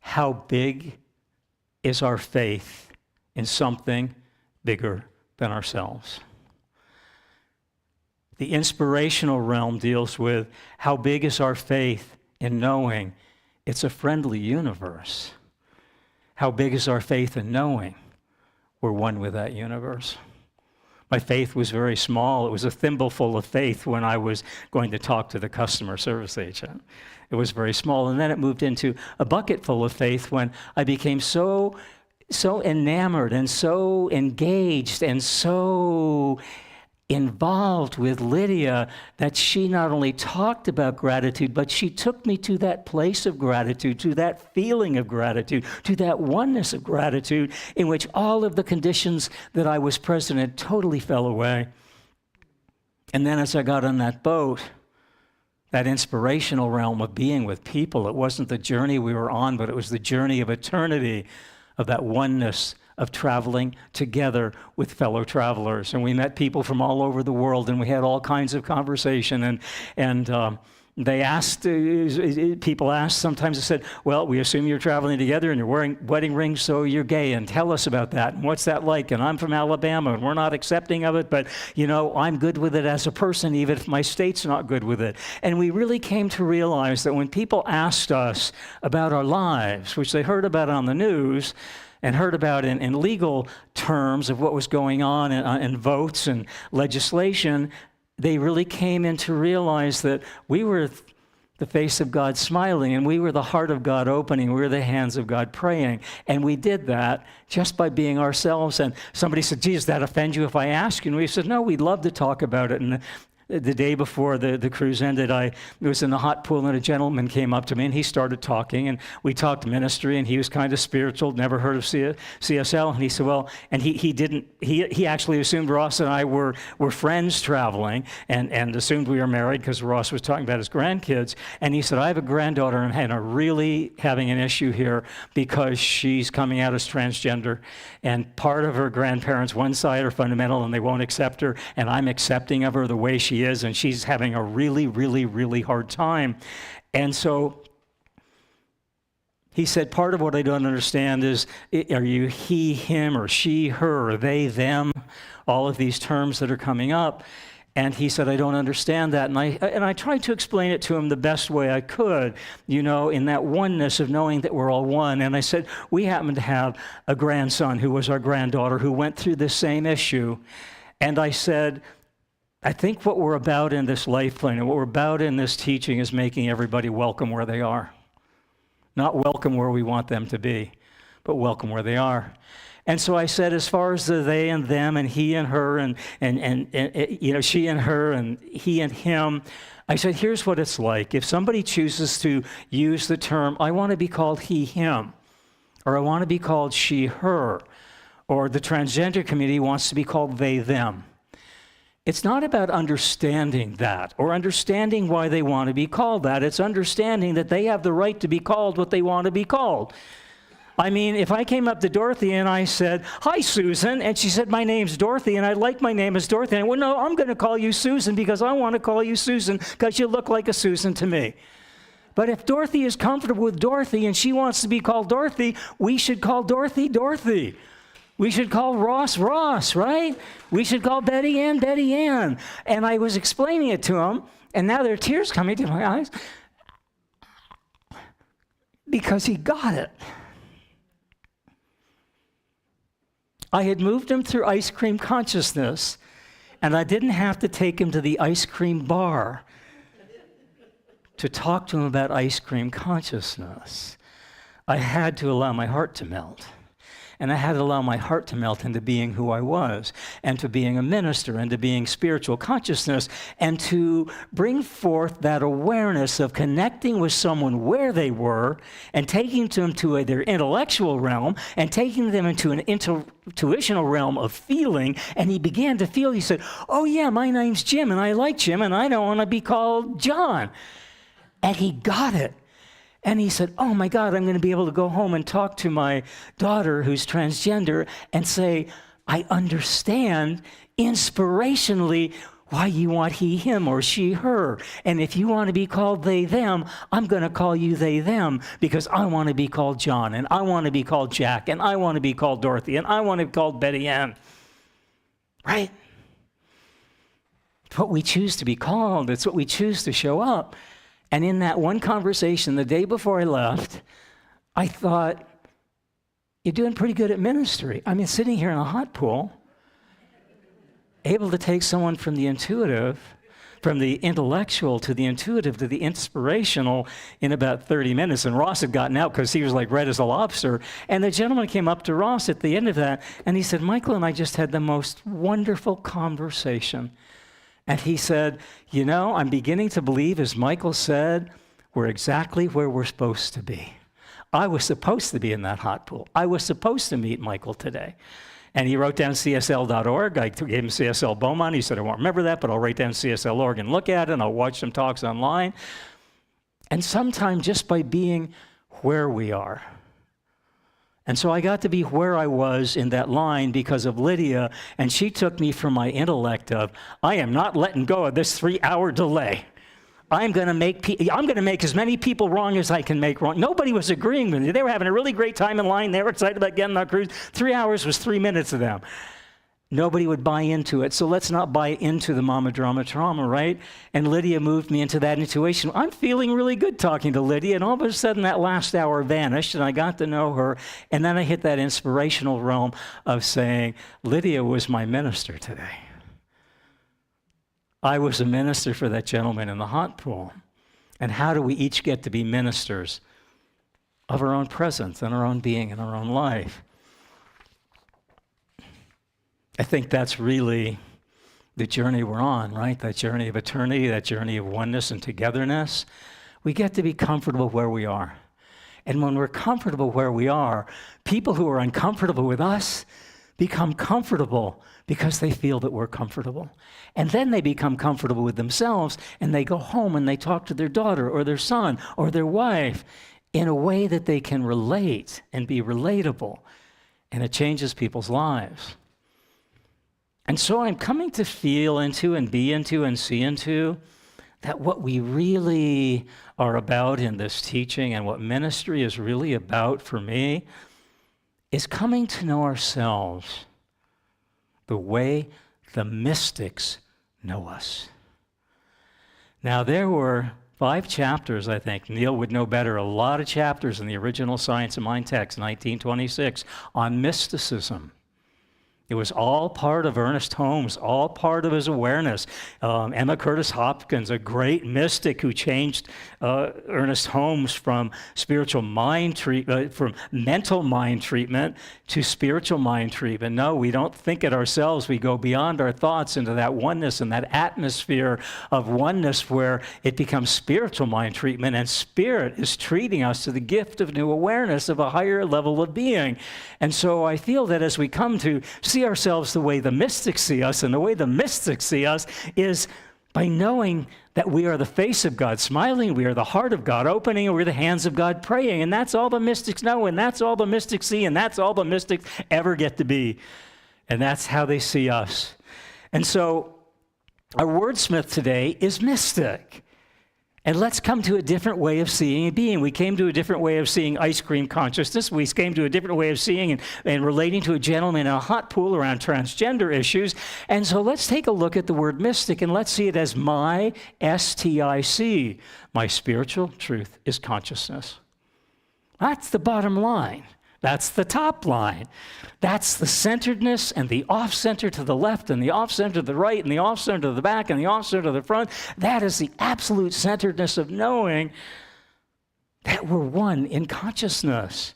how big is our faith in something bigger than ourselves. The inspirational realm deals with how big is our faith in knowing It's a friendly universe. How big is our faith in knowing we're one with that universe? My faith was very small. It was a thimbleful of faith when I was going to talk to the customer service agent. It was very small. And then it moved into a bucket full of faith when I became so enamored and so engaged and so involved with Lydia that she not only talked about gratitude, but she took me to that place of gratitude, to that feeling of gratitude, to that oneness of gratitude in which all of the conditions that I was present in totally fell away. And then as I got on that boat, that inspirational realm of being with people, it wasn't the journey we were on, but it was the journey of eternity, of that oneness of traveling together with fellow travelers. And we met people from all over the world, and we had all kinds of conversation. And they asked, people asked, sometimes they said, well, we assume you're traveling together and you're wearing wedding rings, so you're gay, and tell us about that, and what's that like? And I'm from Alabama, and we're not accepting of it, but, I'm good with it as a person, even if my state's not good with it. And we really came to realize that when people asked us about our lives, which they heard about on the news, and heard about in legal terms of what was going on in votes and legislation, they really came in to realize that we were the face of God smiling, and we were the heart of God opening, we were the hands of God praying. And we did that just by being ourselves. And somebody said, gee, does that offend you if I ask you? And we said, no, we'd love to talk about it. And the day before the cruise ended, I was in the hot pool, and a gentleman came up to me, and he started talking, and we talked ministry, and he was kind of spiritual, never heard of CSL, and he said, well, and he actually assumed Ross and I were friends traveling, and assumed we were married because Ross was talking about his grandkids, and he said, I have a granddaughter, and I'm really having an issue here because she's coming out as transgender, and part of her grandparents, one side are fundamental, and they won't accept her, and I'm accepting of her the way she is, and she's having a really, really, really hard time. And so he said, part of what I don't understand is, are you he, him, or she, her, or they, them, all of these terms that are coming up. And he said, I don't understand that. And I tried to explain it to him the best way I could, in that oneness of knowing that we're all one. And I said, we happen to have a grandson who was our granddaughter who went through this same issue. And I said, I think what we're about in this life plan and what we're about in this teaching is making everybody welcome where they are. Not welcome where we want them to be, but welcome where they are. And so I said, as far as the they and them and he and her and she and her and he and him, I said, here's what it's like. If somebody chooses to use the term, I want to be called he, him, or I want to be called she, her, or the transgender community wants to be called they, them. It's not about understanding that or understanding why they want to be called that. It's understanding that they have the right to be called what they want to be called. I mean, if I came up to Dorothy and I said, hi, Susan, and she said, my name's Dorothy, and I like my name as Dorothy, and I went, no, I'm going to call you Susan because I want to call you Susan because you look like a Susan to me. But if Dorothy is comfortable with Dorothy and she wants to be called Dorothy, we should call Dorothy, Dorothy. We should call Ross, Ross, right? We should call Betty Ann, Betty Ann. And I was explaining it to him, and now there are tears coming to my eyes because he got it. I had moved him through ice cream consciousness, and I didn't have to take him to the ice cream bar to talk to him about ice cream consciousness. I had to allow my heart to melt. And I had to allow my heart to melt into being who I was, and to being a minister, and to being spiritual consciousness, and to bring forth that awareness of connecting with someone where they were, and taking them to their intellectual realm, and taking them into an intuitional realm of feeling. And he began to feel, he said, oh yeah, my name's Jim, and I like Jim, and I don't want to be called John. And he got it. And he said, oh my God, I'm going to be able to go home and talk to my daughter who's transgender and say, I understand inspirationally why you want he, him, or she, her. And if you want to be called they, them, I'm going to call you they, them because I want to be called John, and I want to be called Jack, and I want to be called Dorothy, and I want to be called Betty Ann. Right? It's what we choose to be called. It's what we choose to show up. And in that one conversation, the day before I left, I thought, you're doing pretty good at ministry. I mean, sitting here in a hot pool, able to take someone from the intuitive, from the intellectual to the intuitive to the inspirational in about 30 minutes. And Ross had gotten out because he was like red as a lobster. And the gentleman came up to Ross at the end of that, and he said, Michael and I just had the most wonderful conversation. And he said, you know, I'm beginning to believe, as Michael said, we're exactly where we're supposed to be. I was supposed to be in that hot pool. I was supposed to meet Michael today. And he wrote down CSL.org. I gave him CSL Beaumont. He said, I won't remember that, but I'll write down CSL.org and look at it, and I'll watch some talks online. And sometimes just by being where we are. And so I got to be where I was in that line because of Lydia, and she took me from my intellect of, I am not letting go of this 3-hour delay. I'm going to make as many people wrong as I can make wrong. Nobody was agreeing with me. They were having a really great time in line. They were excited about getting on a cruise. 3 hours was 3 minutes to them. Nobody would buy into it. So let's not buy into the mama drama trauma, right? And Lydia moved me into that intuition. I'm feeling really good talking to Lydia, and all of a sudden that last hour vanished, and I got to know her. And then I hit that inspirational realm of saying, Lydia was my minister today. I was a minister for that gentleman in the hot pool. And how do we each get to be ministers of our own presence and our own being and our own life? I think that's really the journey we're on, right? That journey of eternity, that journey of oneness and togetherness. We get to be comfortable where we are. And when we're comfortable where we are, people who are uncomfortable with us become comfortable because they feel that we're comfortable. And then they become comfortable with themselves, and they go home and they talk to their daughter or their son or their wife in a way that they can relate and be relatable. And it changes people's lives. And so I'm coming to feel into and be into and see into that what we really are about in this teaching and what ministry is really about for me is coming to know ourselves the way the mystics know us. Now, there were 5 chapters, I think. Neil would know better. A lot of chapters in the original Science of Mind text, 1926, on mysticism. It was all part of Ernest Holmes, all part of his awareness. Emma Curtis Hopkins, a great mystic who changed Ernest Holmes from spiritual mind treatment, from mental mind treatment to spiritual mind treatment. No, we don't think it ourselves. We go beyond our thoughts into that oneness and that atmosphere of oneness where it becomes spiritual mind treatment, and spirit is treating us to the gift of new awareness of a higher level of being. And so I feel that as we come to see ourselves the way the mystics see us, and the way the mystics see us is by knowing that we are the face of God smiling, we are the heart of God opening, and we're the hands of God praying. And that's all the mystics know, and that's all the mystics see, and that's all the mystics ever get to be. And that's how they see us. And so our wordsmith today is mystic. And let's come to a different way of seeing and being. We came to a different way of seeing ice cream consciousness. We came to a different way of seeing and relating to a gentleman in a hot pool around transgender issues. And so let's take a look at the word mystic, and let's see it as my, S-T-I-C. My spiritual truth is consciousness. That's the bottom line. That's the top line. That's the centeredness and the off-center to the left and the off-center to the right and the off-center to the back and the off-center to the front. That is the absolute centeredness of knowing that we're one in consciousness.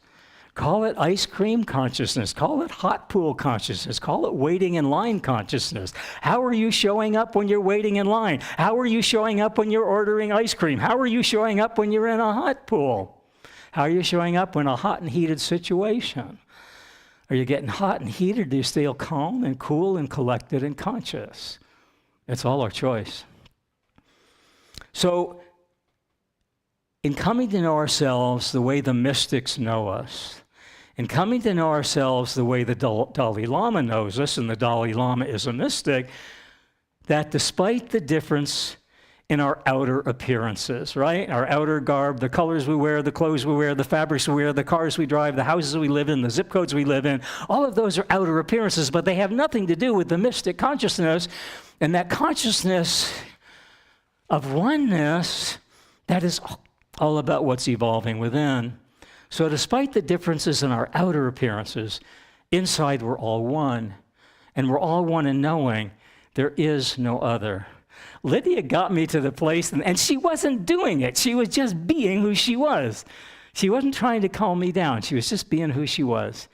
Call it ice cream consciousness. Call it hot pool consciousness. Call it waiting in line consciousness. How are you showing up when you're waiting in line? How are you showing up when you're ordering ice cream? How are you showing up when you're in a hot pool? How are you showing up in a hot and heated situation? Are you getting hot and heated? Do you stay calm and cool and collected and conscious? It's all our choice. So, in coming to know ourselves the way the mystics know us, in coming to know ourselves the way the Dalai Lama knows us, and the Dalai Lama is a mystic, that despite the difference in our outer appearances, right? Our outer garb, the colors we wear, the clothes we wear, the fabrics we wear, the cars we drive, the houses we live in, the zip codes we live in, all of those are outer appearances, but they have nothing to do with the mystic consciousness, and that consciousness of oneness That is all about what's evolving within. So despite the differences in our outer appearances, inside we're all one. And we're all one in knowing there is no other. Lydia got me to the place, and she wasn't doing it. She was just being who she was. She wasn't trying to calm me down. She was just being who she was.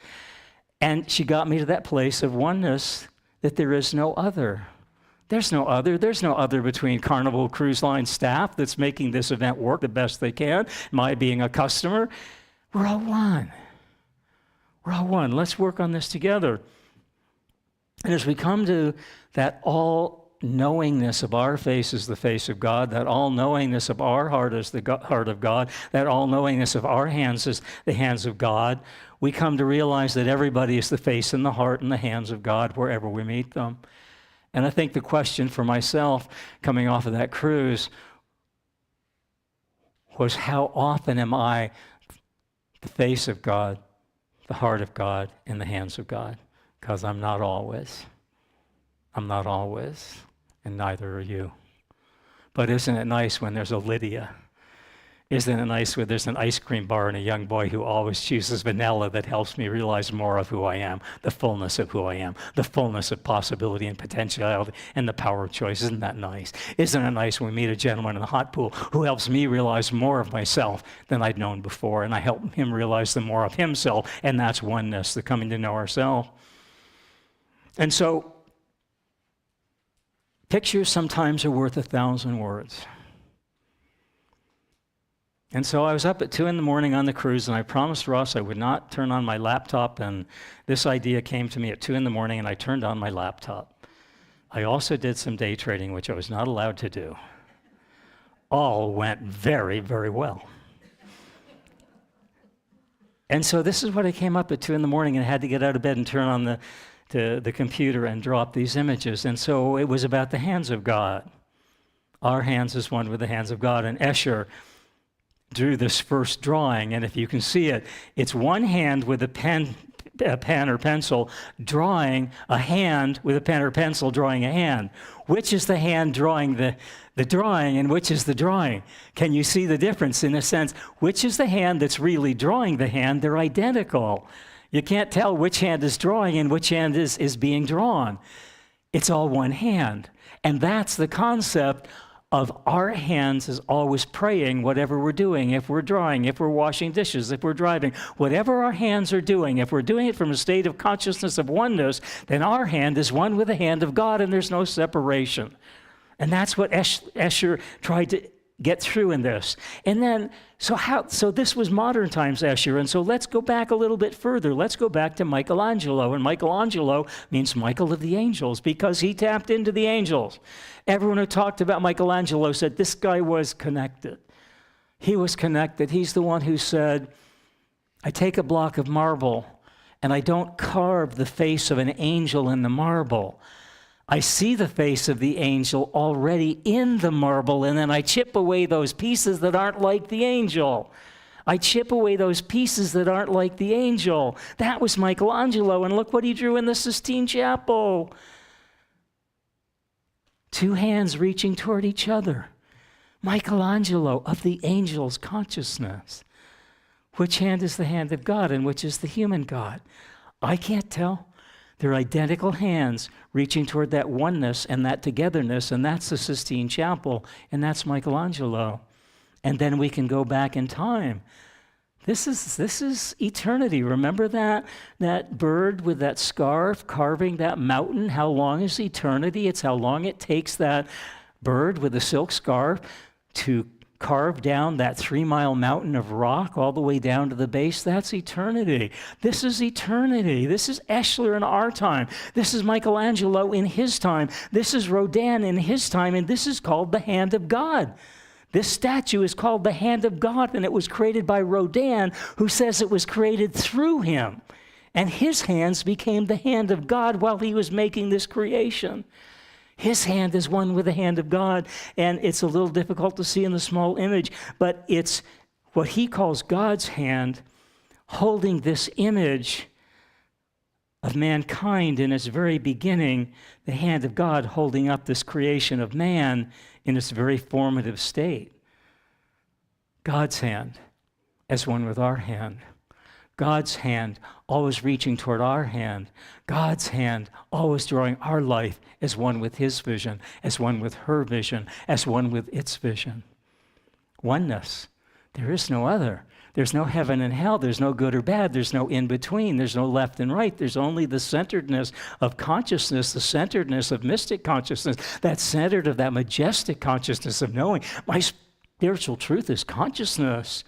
And she got me to that place of oneness, that there is no other. There's no other. There's no other between Carnival Cruise Line staff that's making this event work the best they can, my being a customer. We're all one. We're all one. Let's work on this together. And as we come to that all-knowingness of our face is the face of God, that all-knowingness of our heart is the heart of God, that all-knowingness of our hands is the hands of God, we come to realize that everybody is the face and the heart and the hands of God wherever we meet them. And I think the question for myself coming off of that cruise was, how often am I the face of God, the heart of God, and the hands of God? Because I'm not always. I'm not always, and neither are you. But isn't it nice when there's a Lydia? Isn't it nice when there's an ice cream bar and a young boy who always chooses vanilla that helps me realize more of who I am, the fullness of who I am, the fullness of possibility and potentiality, and the power of choice? Isn't that nice? Isn't it nice when we meet a gentleman in the hot pool who helps me realize more of myself than I'd known before, and I help him realize the more of himself, and that's oneness, the coming to know ourselves. And so, pictures sometimes are worth 1,000 words. And so I was up at 2 in the morning on the cruise, and I promised Ross I would not turn on my laptop, and this idea came to me at 2 in the morning, and I turned on my laptop. I also did some day trading, which I was not allowed to do. All went very, very well. And so this is what I came up at 2 in the morning and had to get out of bed and turn on the computer and drop these images. And so it was about the hands of God. Our hands is one with the hands of God. And Escher drew this first drawing, and if you can see it, it's one hand with a pen or pencil drawing a hand with a pen or pencil drawing a hand. Which is the hand drawing the drawing, and which is the drawing? Can you see the difference in a sense? Which is the hand that's really drawing the hand? They're identical. You can't tell which hand is drawing and which hand is being drawn. It's all one hand. And that's the concept of our hands is always praying whatever we're doing, if we're drawing, if we're washing dishes, if we're driving, whatever our hands are doing, if we're doing it from a state of consciousness of oneness, then our hand is one with the hand of God, and there's no separation. And that's what Escher tried to get through in this. And then, so this was modern times Escher, and so let's go back a little bit further. Let's go back to Michelangelo, and Michelangelo means Michael of the angels because he tapped into the angels. Everyone who talked about Michelangelo said this guy was connected. He was connected. He's the one who said, I take a block of marble and I don't carve the face of an angel in the marble. I see the face of the angel already in the marble, and then I chip away those pieces that aren't like the angel. I chip away those pieces that aren't like the angel. That was Michelangelo, and look what he drew in the Sistine Chapel. 2 hands reaching toward each other. Michelangelo of the angel's consciousness. Which hand is the hand of God and which is the human God? I can't tell. They're identical hands reaching toward that oneness and that togetherness, and that's the Sistine Chapel, and that's Michelangelo. And then we can go back in time. This is eternity. Remember that bird with that scarf carving that mountain? How long is eternity? It's how long it takes that bird with the silk scarf to carve down that 3-mile mountain of rock all the way down to the base. That's eternity. This is eternity. This is Escher in our time. This is Michelangelo in his time. This is Rodin in his time, and this is called the hand of God. This statue is called the hand of God, and it was created by Rodin, who says it was created through him. And his hands became the hand of God while he was making this creation. His hand is one with the hand of God, and it's a little difficult to see in the small image, but it's what he calls God's hand holding this image of mankind in its very beginning, the hand of God holding up this creation of man in its very formative state. God's hand as one with our hand. God's hand always reaching toward our hand. God's hand always drawing our life as one with his vision, as one with her vision, as one with its vision. Oneness. There is no other. There's no heaven and hell. There's no good or bad. There's no in between. There's no left and right. There's only the centeredness of consciousness, the centeredness of mystic consciousness, that centered of that majestic consciousness of knowing. My spiritual truth is consciousness.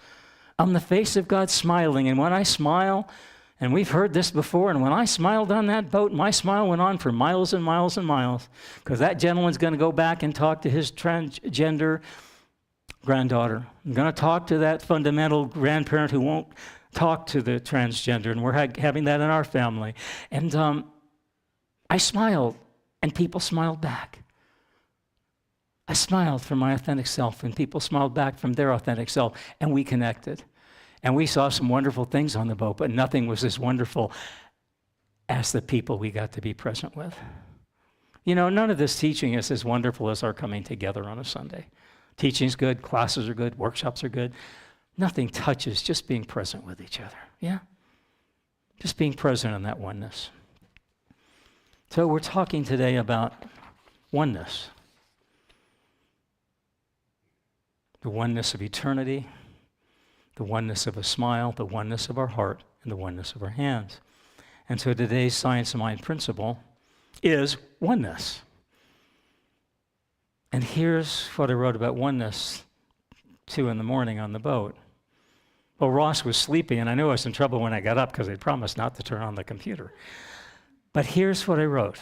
I'm the face of God smiling, and when I smile, and we've heard this before, and when I smiled on that boat, my smile went on for miles and miles and miles, because that gentleman's going to go back and talk to his transgender granddaughter. I'm going to talk to that fundamental grandparent who won't talk to the transgender, and we're having that in our family. And I smiled, and people smiled back. I smiled from my authentic self, and people smiled back from their authentic self, and we connected. And we saw some wonderful things on the boat, but nothing was as wonderful as the people we got to be present with. You know, none of this teaching is as wonderful as our coming together on a Sunday. Teaching's good, classes are good, workshops are good. Nothing touches just being present with each other, yeah? Just being present in that oneness. So we're talking today about oneness. The oneness of eternity, the oneness of a smile, the oneness of our heart, and the oneness of our hands. And so today's Science of Mind principle is oneness. And here's what I wrote about oneness 2 a.m. on the boat. Well, Ross was sleeping, and I knew I was in trouble when I got up because I'd promised not to turn on the computer. But here's what I wrote.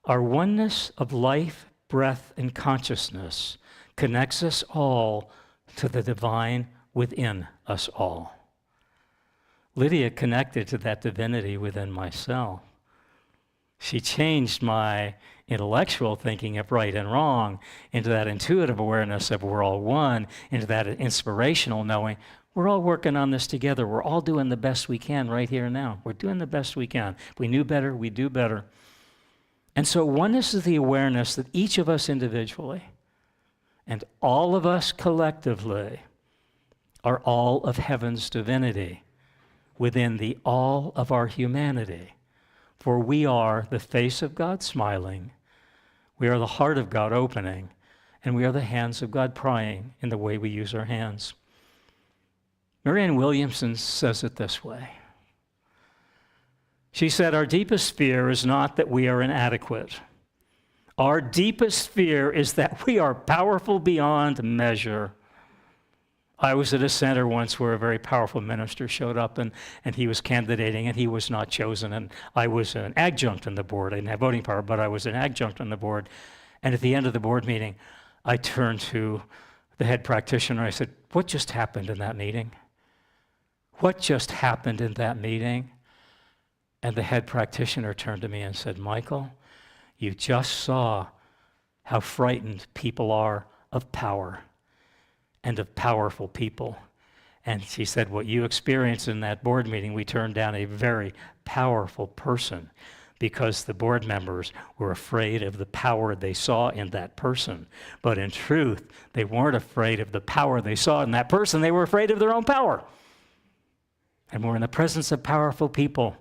Our oneness of life, breath, and consciousness connects us all to the divine within us all. Lydia connected to that divinity within myself. She changed my intellectual thinking of right and wrong into that intuitive awareness of we're all one, into that inspirational knowing we're all working on this together. We're all doing the best we can right here and now. We're doing the best we can. If we knew better, we do better. And so oneness is the awareness that each of us individually and all of us collectively are all of heaven's divinity within the all of our humanity. For we are the face of God smiling, we are the heart of God opening, and we are the hands of God prying in the way we use our hands. Marianne Williamson says it this way. She said, our deepest fear is not that we are inadequate. Our deepest fear is that we are powerful beyond measure. I was at a center once where a very powerful minister showed up and he was candidating and he was not chosen. And I was an adjunct on the board. I didn't have voting power, but I was an adjunct on the board. And at the end of the board meeting, I turned to the head practitioner. I said, what just happened in that meeting? What just happened in that meeting? And the head practitioner turned to me and said, Michael, you just saw how frightened people are of power and of powerful people. And she said, what you experienced in that board meeting, we turned down a very powerful person because the board members were afraid of the power they saw in that person. But in truth, they weren't afraid of the power they saw in that person. They were afraid of their own power. And we're in the presence of powerful people.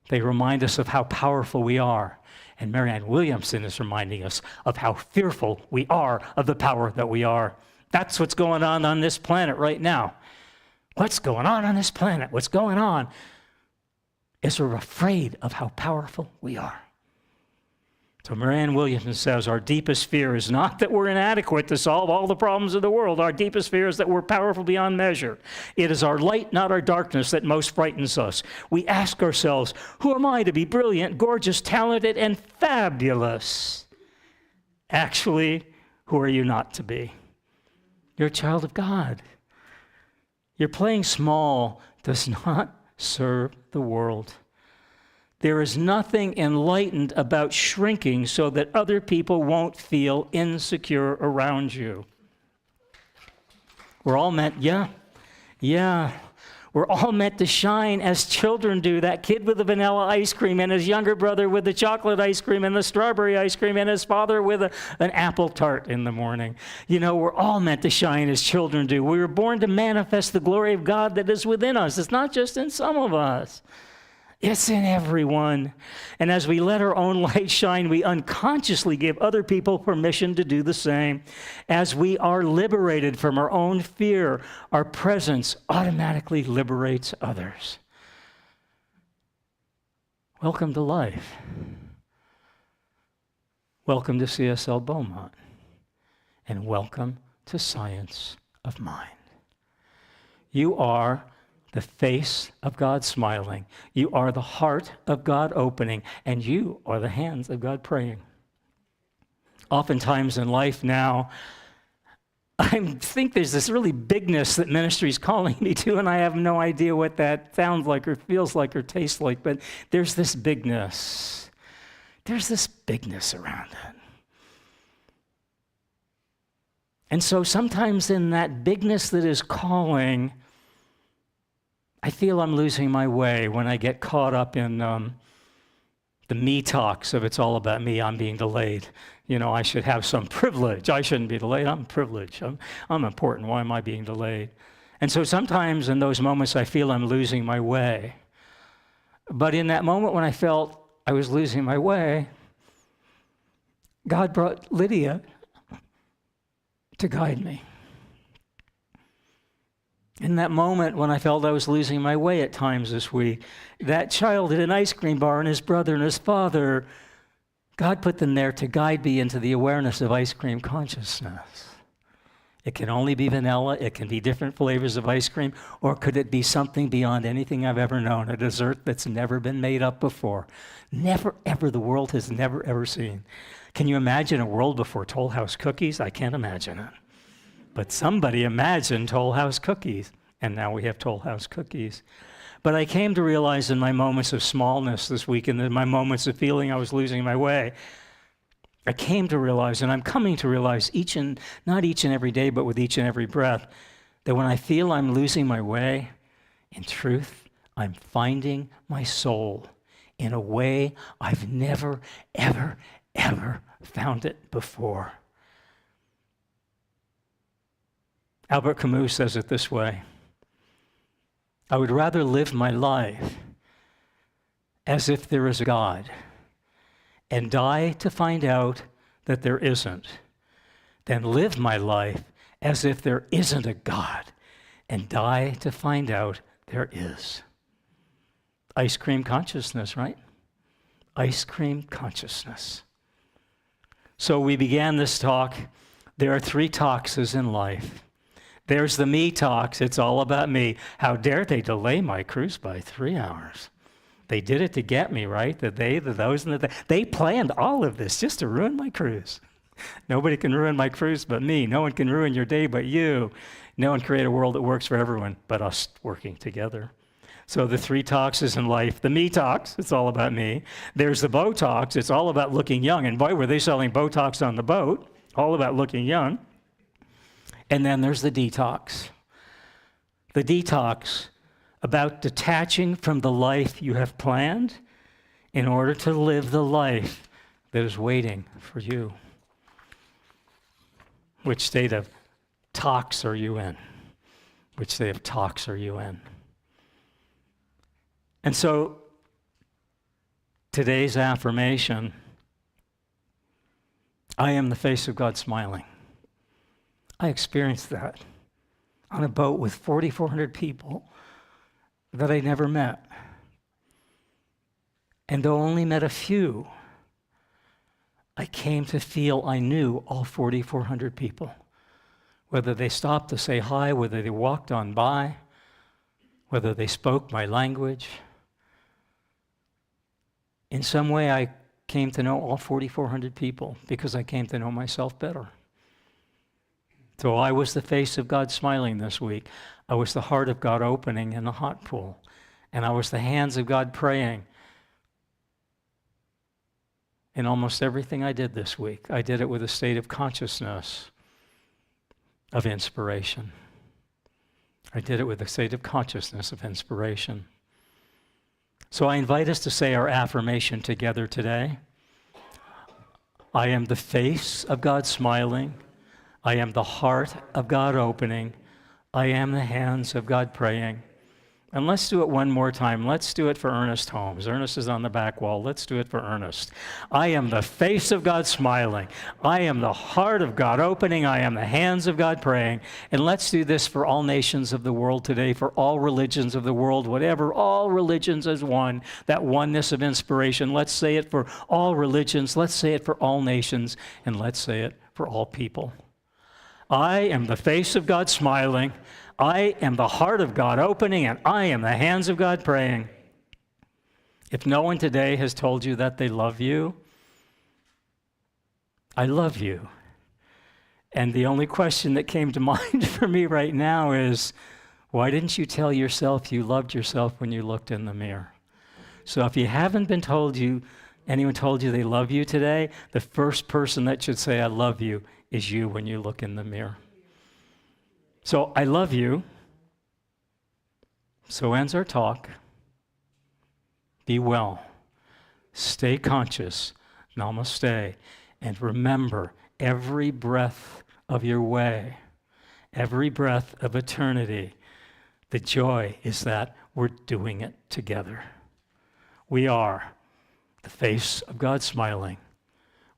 They remind us of how powerful we are. And Marianne Williamson is reminding us of how fearful we are of the power that we are. That's what's going on this planet right now. What's going on this planet? What's going on is we're afraid of how powerful we are. So Marianne Williamson says, our deepest fear is not that we're inadequate to solve all the problems of the world. Our deepest fear is that we're powerful beyond measure. It is our light, not our darkness, that most frightens us. We ask ourselves, who am I to be brilliant, gorgeous, talented, and fabulous? Actually, who are you not to be? You're a child of God. Your playing small does not serve the world. There is nothing enlightened about shrinking so that other people won't feel insecure around you. We're all meant, yeah. We're all meant to shine as children do. That kid with the vanilla ice cream and his younger brother with the chocolate ice cream and the strawberry ice cream and his father with an apple tart in the morning. You know, we're all meant to shine as children do. We were born to manifest the glory of God that is within us. It's not just in some of us. It's in everyone. And as we let our own light shine, we unconsciously give other people permission to do the same. As we are liberated from our own fear, our presence automatically liberates others. Welcome to life. Welcome to CSL Beaumont. And welcome to Science of Mind. You are the face of God smiling. You are the heart of God opening, and you are the hands of God praying. Oftentimes in life now, I think there's this really bigness that ministry is calling me to, and I have no idea what that sounds like or feels like or tastes like, but there's this bigness. There's this bigness around it. And so sometimes in that bigness that is calling, I feel I'm losing my way when I get caught up in the me talks of it's all about me, I'm being delayed. You know, I should have some privilege. I shouldn't be delayed. I'm privileged. I'm important. Why am I being delayed? And so sometimes in those moments I feel I'm losing my way. But in that moment when I felt I was losing my way, God brought Lydia to guide me. In that moment when I felt I was losing my way at times this week, that child at an ice cream bar and his brother and his father, God put them there to guide me into the awareness of ice cream consciousness. It can only be vanilla, it can be different flavors of ice cream, or could it be something beyond anything I've ever known, a dessert that's never been made up before? Never, ever, the world has never, ever seen. Can you imagine a world before Toll House cookies? I can't imagine it. But somebody imagined Toll House cookies, and now we have Toll House cookies. But I came to realize in my moments of smallness this week, and in my moments of feeling I was losing my way, I came to realize, and I'm coming to realize not each and every day, but with each and every breath, that when I feel I'm losing my way, in truth, I'm finding my soul in a way I've never, ever, ever found it before. Albert Camus says it this way: I would rather live my life as if there is a God and die to find out that there isn't, than live my life as if there isn't a God and die to find out there is. Ice cream consciousness, right? Ice cream consciousness. So we began this talk. There are 3 talks in life. There's the me talks. It's all about me. How dare they delay my cruise by 3 hours? They did it to get me, right? The they, the those, and the they. They planned all of this just to ruin my cruise. Nobody can ruin my cruise but me. No one can ruin your day but you. No one can create a world that works for everyone but us working together. So the 3 talks in life. The me talks, it's all about me. There's the Botox, it's all about looking young. And boy, were they selling Botox on the boat. All about looking young. And then there's the detox. The detox, about detaching from the life you have planned in order to live the life that is waiting for you. Which state of tox are you in? Which state of tox are you in? And so, today's affirmation, I am the face of God smiling. I experienced that on a boat with 4,400 people that I never met. And though I only met a few, I came to feel I knew all 4,400 people. Whether they stopped to say hi, whether they walked on by, whether they spoke my language. In some way, I came to know all 4,400 people because I came to know myself better. So I was the face of God smiling this week. I was the heart of God opening in the hot pool. And I was the hands of God praying. In almost everything I did this week, I did it with a state of consciousness of inspiration. I did it with a state of consciousness of inspiration. So I invite us to say our affirmation together today. I am the face of God smiling. I am the heart of God opening. I am the hands of God praying. And let's do it one more time. Let's do it for Ernest Holmes. Ernest is on the back wall. Let's do it for Ernest. I am the face of God smiling. I am the heart of God opening. I am the hands of God praying. And let's do this for all nations of the world today, for all religions of the world, whatever, all religions as one, that oneness of inspiration. Let's say it for all religions. Let's say it for all nations. And let's say it for all people. I am the face of God smiling. I am the heart of God opening, and I am the hands of God praying. If no one today has told you that they love you, I love you. And the only question that came to mind for me right now is, why didn't you tell yourself you loved yourself when you looked in the mirror? So if you haven't been anyone told you they love you today, the first person that should say, I love you, is you when you look in the mirror. So I love you. So ends our talk. Be well. Stay conscious. Namaste. And remember, every breath of your way, every breath of eternity, the joy is that we're doing it together. We are the face of God smiling.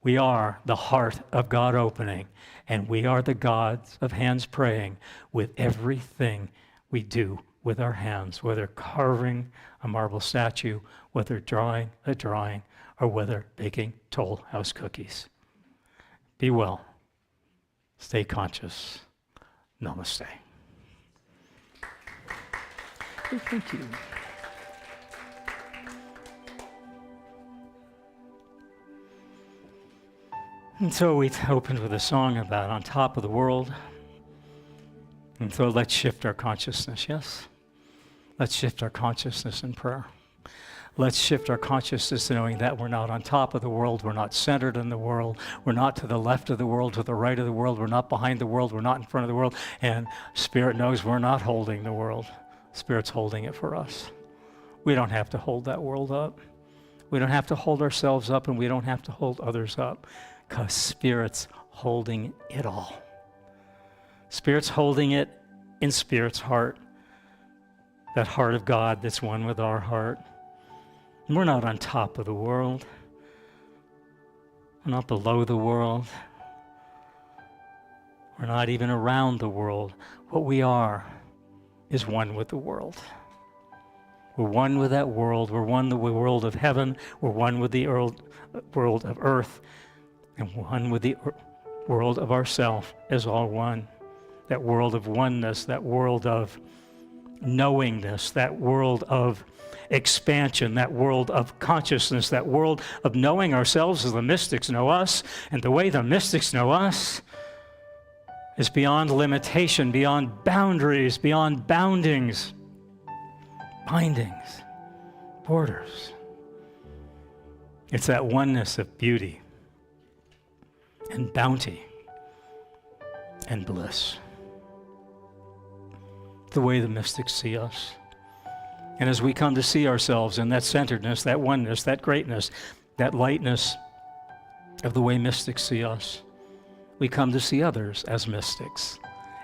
We are the heart of God opening, and we are the gods of hands praying with everything we do with our hands, whether carving a marble statue, whether drawing a drawing, or whether baking Toll House cookies. Be well. Stay conscious. Namaste. Thank you. And so we opened with a song about on top of the world. And so let's shift our consciousness, yes? Let's shift our consciousness in prayer. Let's shift our consciousness to knowing that we're not on top of the world, we're not centered in the world, we're not to the left of the world, to the right of the world, we're not behind the world, we're not in front of the world, and Spirit knows we're not holding the world. Spirit's holding it for us. We don't have to hold that world up. We don't have to hold ourselves up, and we don't have to hold others up. Because Spirit's holding it all. Spirit's holding it in Spirit's heart. That heart of God that's one with our heart. And we're not on top of the world. We're not below the world. We're not even around the world. What we are is one with the world. We're one with that world. We're one with the world of heaven. We're one with the world of earth. And one with the world of ourself as all one. That world of oneness, that world of knowingness, that world of expansion, that world of consciousness, that world of knowing ourselves as the mystics know us. And the way the mystics know us is beyond limitation, beyond boundaries, beyond boundings, bindings, borders. It's that oneness of beauty and bounty and bliss. The way the mystics see us. And as we come to see ourselves in that centeredness, that oneness, that greatness, that lightness of the way mystics see us, we come to see others as mystics.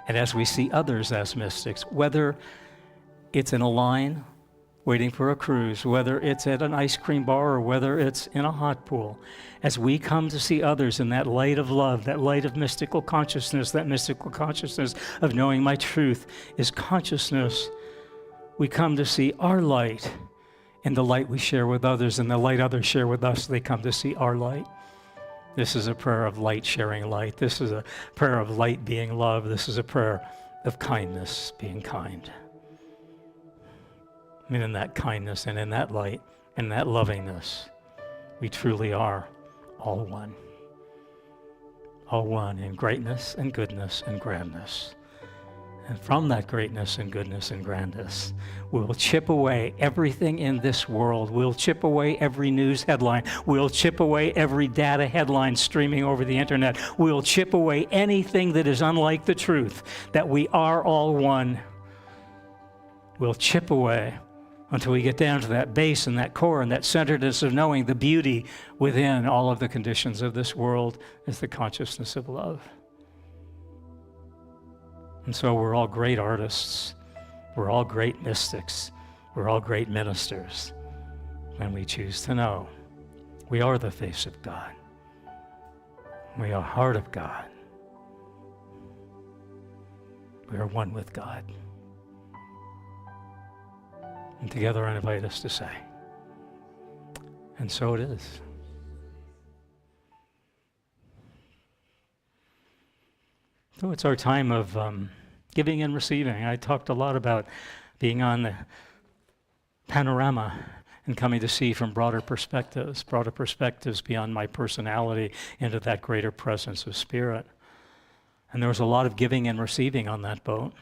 And as we see others as mystics, whether it's in a line waiting for a cruise, whether it's at an ice cream bar or whether it's in a hot pool, as we come to see others in that light of love, that light of mystical consciousness, that mystical consciousness of knowing my truth is consciousness, we come to see our light in the light we share with others, and the light others share with us, they come to see our light. This is a prayer of light sharing light. This is a prayer of light being love. This is a prayer of kindness being kind. And in that kindness and in that light and that lovingness, we truly are all one. All one in greatness and goodness and grandness. And from that greatness and goodness and grandness, we'll chip away everything in this world. We'll chip away every news headline. We'll chip away every data headline streaming over the internet. We'll chip away anything that is unlike the truth, that we are all one. we'll chip away until we get down to that base and that core and that centeredness of knowing the beauty within all of the conditions of this world is the consciousness of love. And so we're all great artists. We're all great mystics. We're all great ministers when we choose to know we are the face of God. We are heart of God. We are one with God. And together I invite us to say, and so it is. So it's our time of giving and receiving. I talked a lot about being on the panorama and coming to see from broader perspectives beyond my personality into that greater presence of spirit. And there was a lot of giving and receiving on that boat.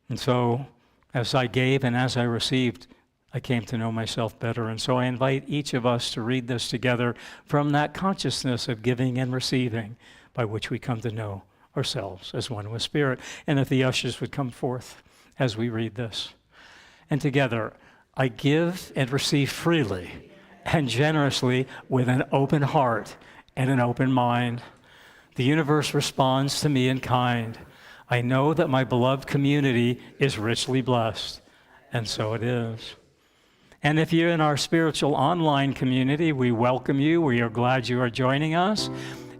And so as I gave and as I received, I came to know myself better. And so I invite each of us to read this together from that consciousness of giving and receiving by which we come to know ourselves as one with Spirit. And if the ushers would come forth as we read this. And together, I give and receive freely and generously with an open heart and an open mind. The universe responds to me in kind. I know that my beloved community is richly blessed, and so it is. And if you're in our spiritual online community, we welcome you. We are glad you are joining us.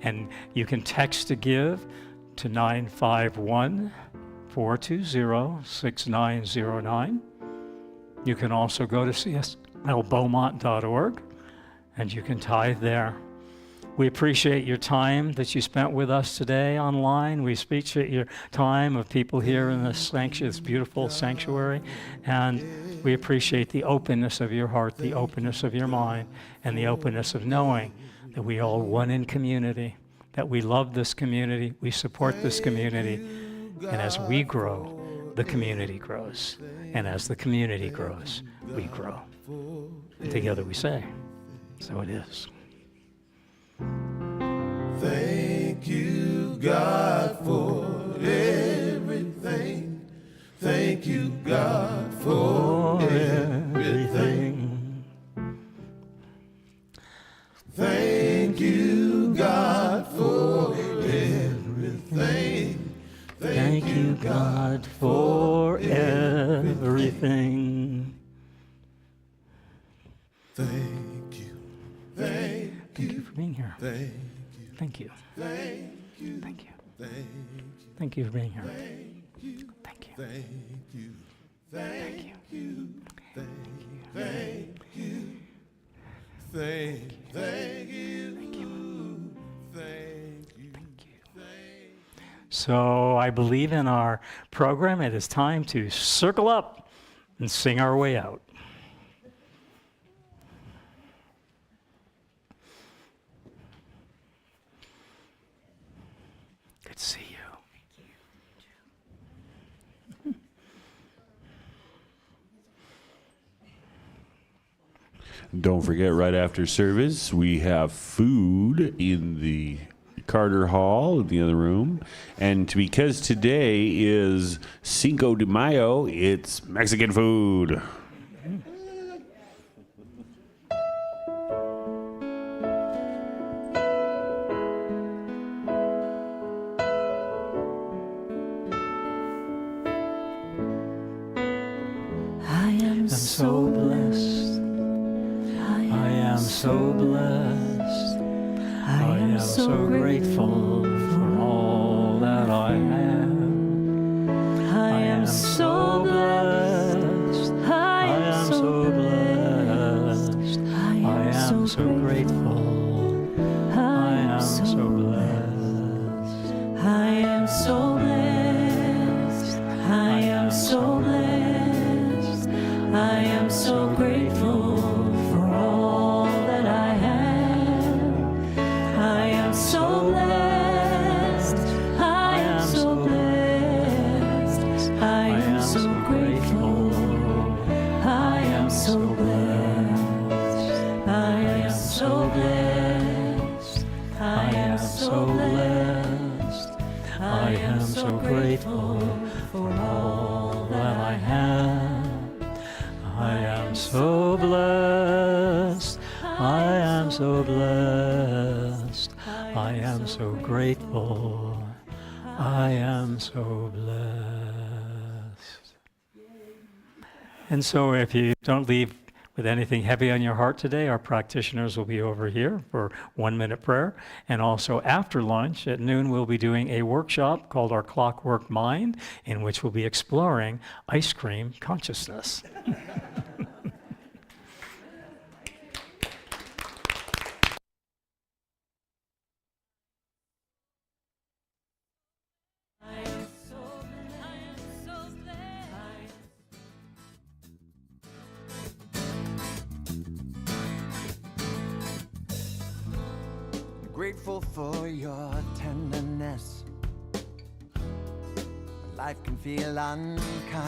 And you can text to give to 951-420-6909. You can also go to cslbeaumont.org, and you can tithe there. We appreciate your time that you spent with us today online. We appreciate your time of people here in this beautiful sanctuary. And we appreciate the openness of your heart, the openness of your mind, and the openness of knowing that we all one in community, that we love this community, we support this community. And as we grow, the community grows. And as the community grows, we grow. And together we say, so it is. Thank you, God, for everything. Thank you, God, for everything. Thank you, God, for everything. Thank you, God, for everything. Thank you. Thank Thank you for being here. Thank you. Thank you. Thank you. Thank you. Thank you. Thank you for being here. Thank you. Thank you. Thank you. Thank you. Thank you. Thank you. Thank you. Thank you. Thank you. Thank you. So I believe in our program. It is time to circle up and sing our way out. Good to see you. Don't forget, right after service, we have food in the Carter Hall in the other room. And because today is Cinco de Mayo, it's Mexican food. I am So blessed. I am so blessed. I am so grateful for all that I have. I am so blessed. I am so blessed. I am so grateful. I am so blessed. I am so blessed. I am so blessed. I am so grateful for all that I have. I am so blessed. I am so blessed. I am so grateful. I am so blessed. I am so blessed. I am so blessed. I am so grateful for all that I I am so blessed. I am so blessed. I am so grateful. I am so blessed. And so if you don't leave with anything heavy on your heart today, our practitioners will be over here for 1-minute prayer. And also after lunch at noon, we'll be doing a workshop called our Clockwork Mind, in which we'll be exploring ice cream consciousness. Grateful for your tenderness. Life can feel unkind.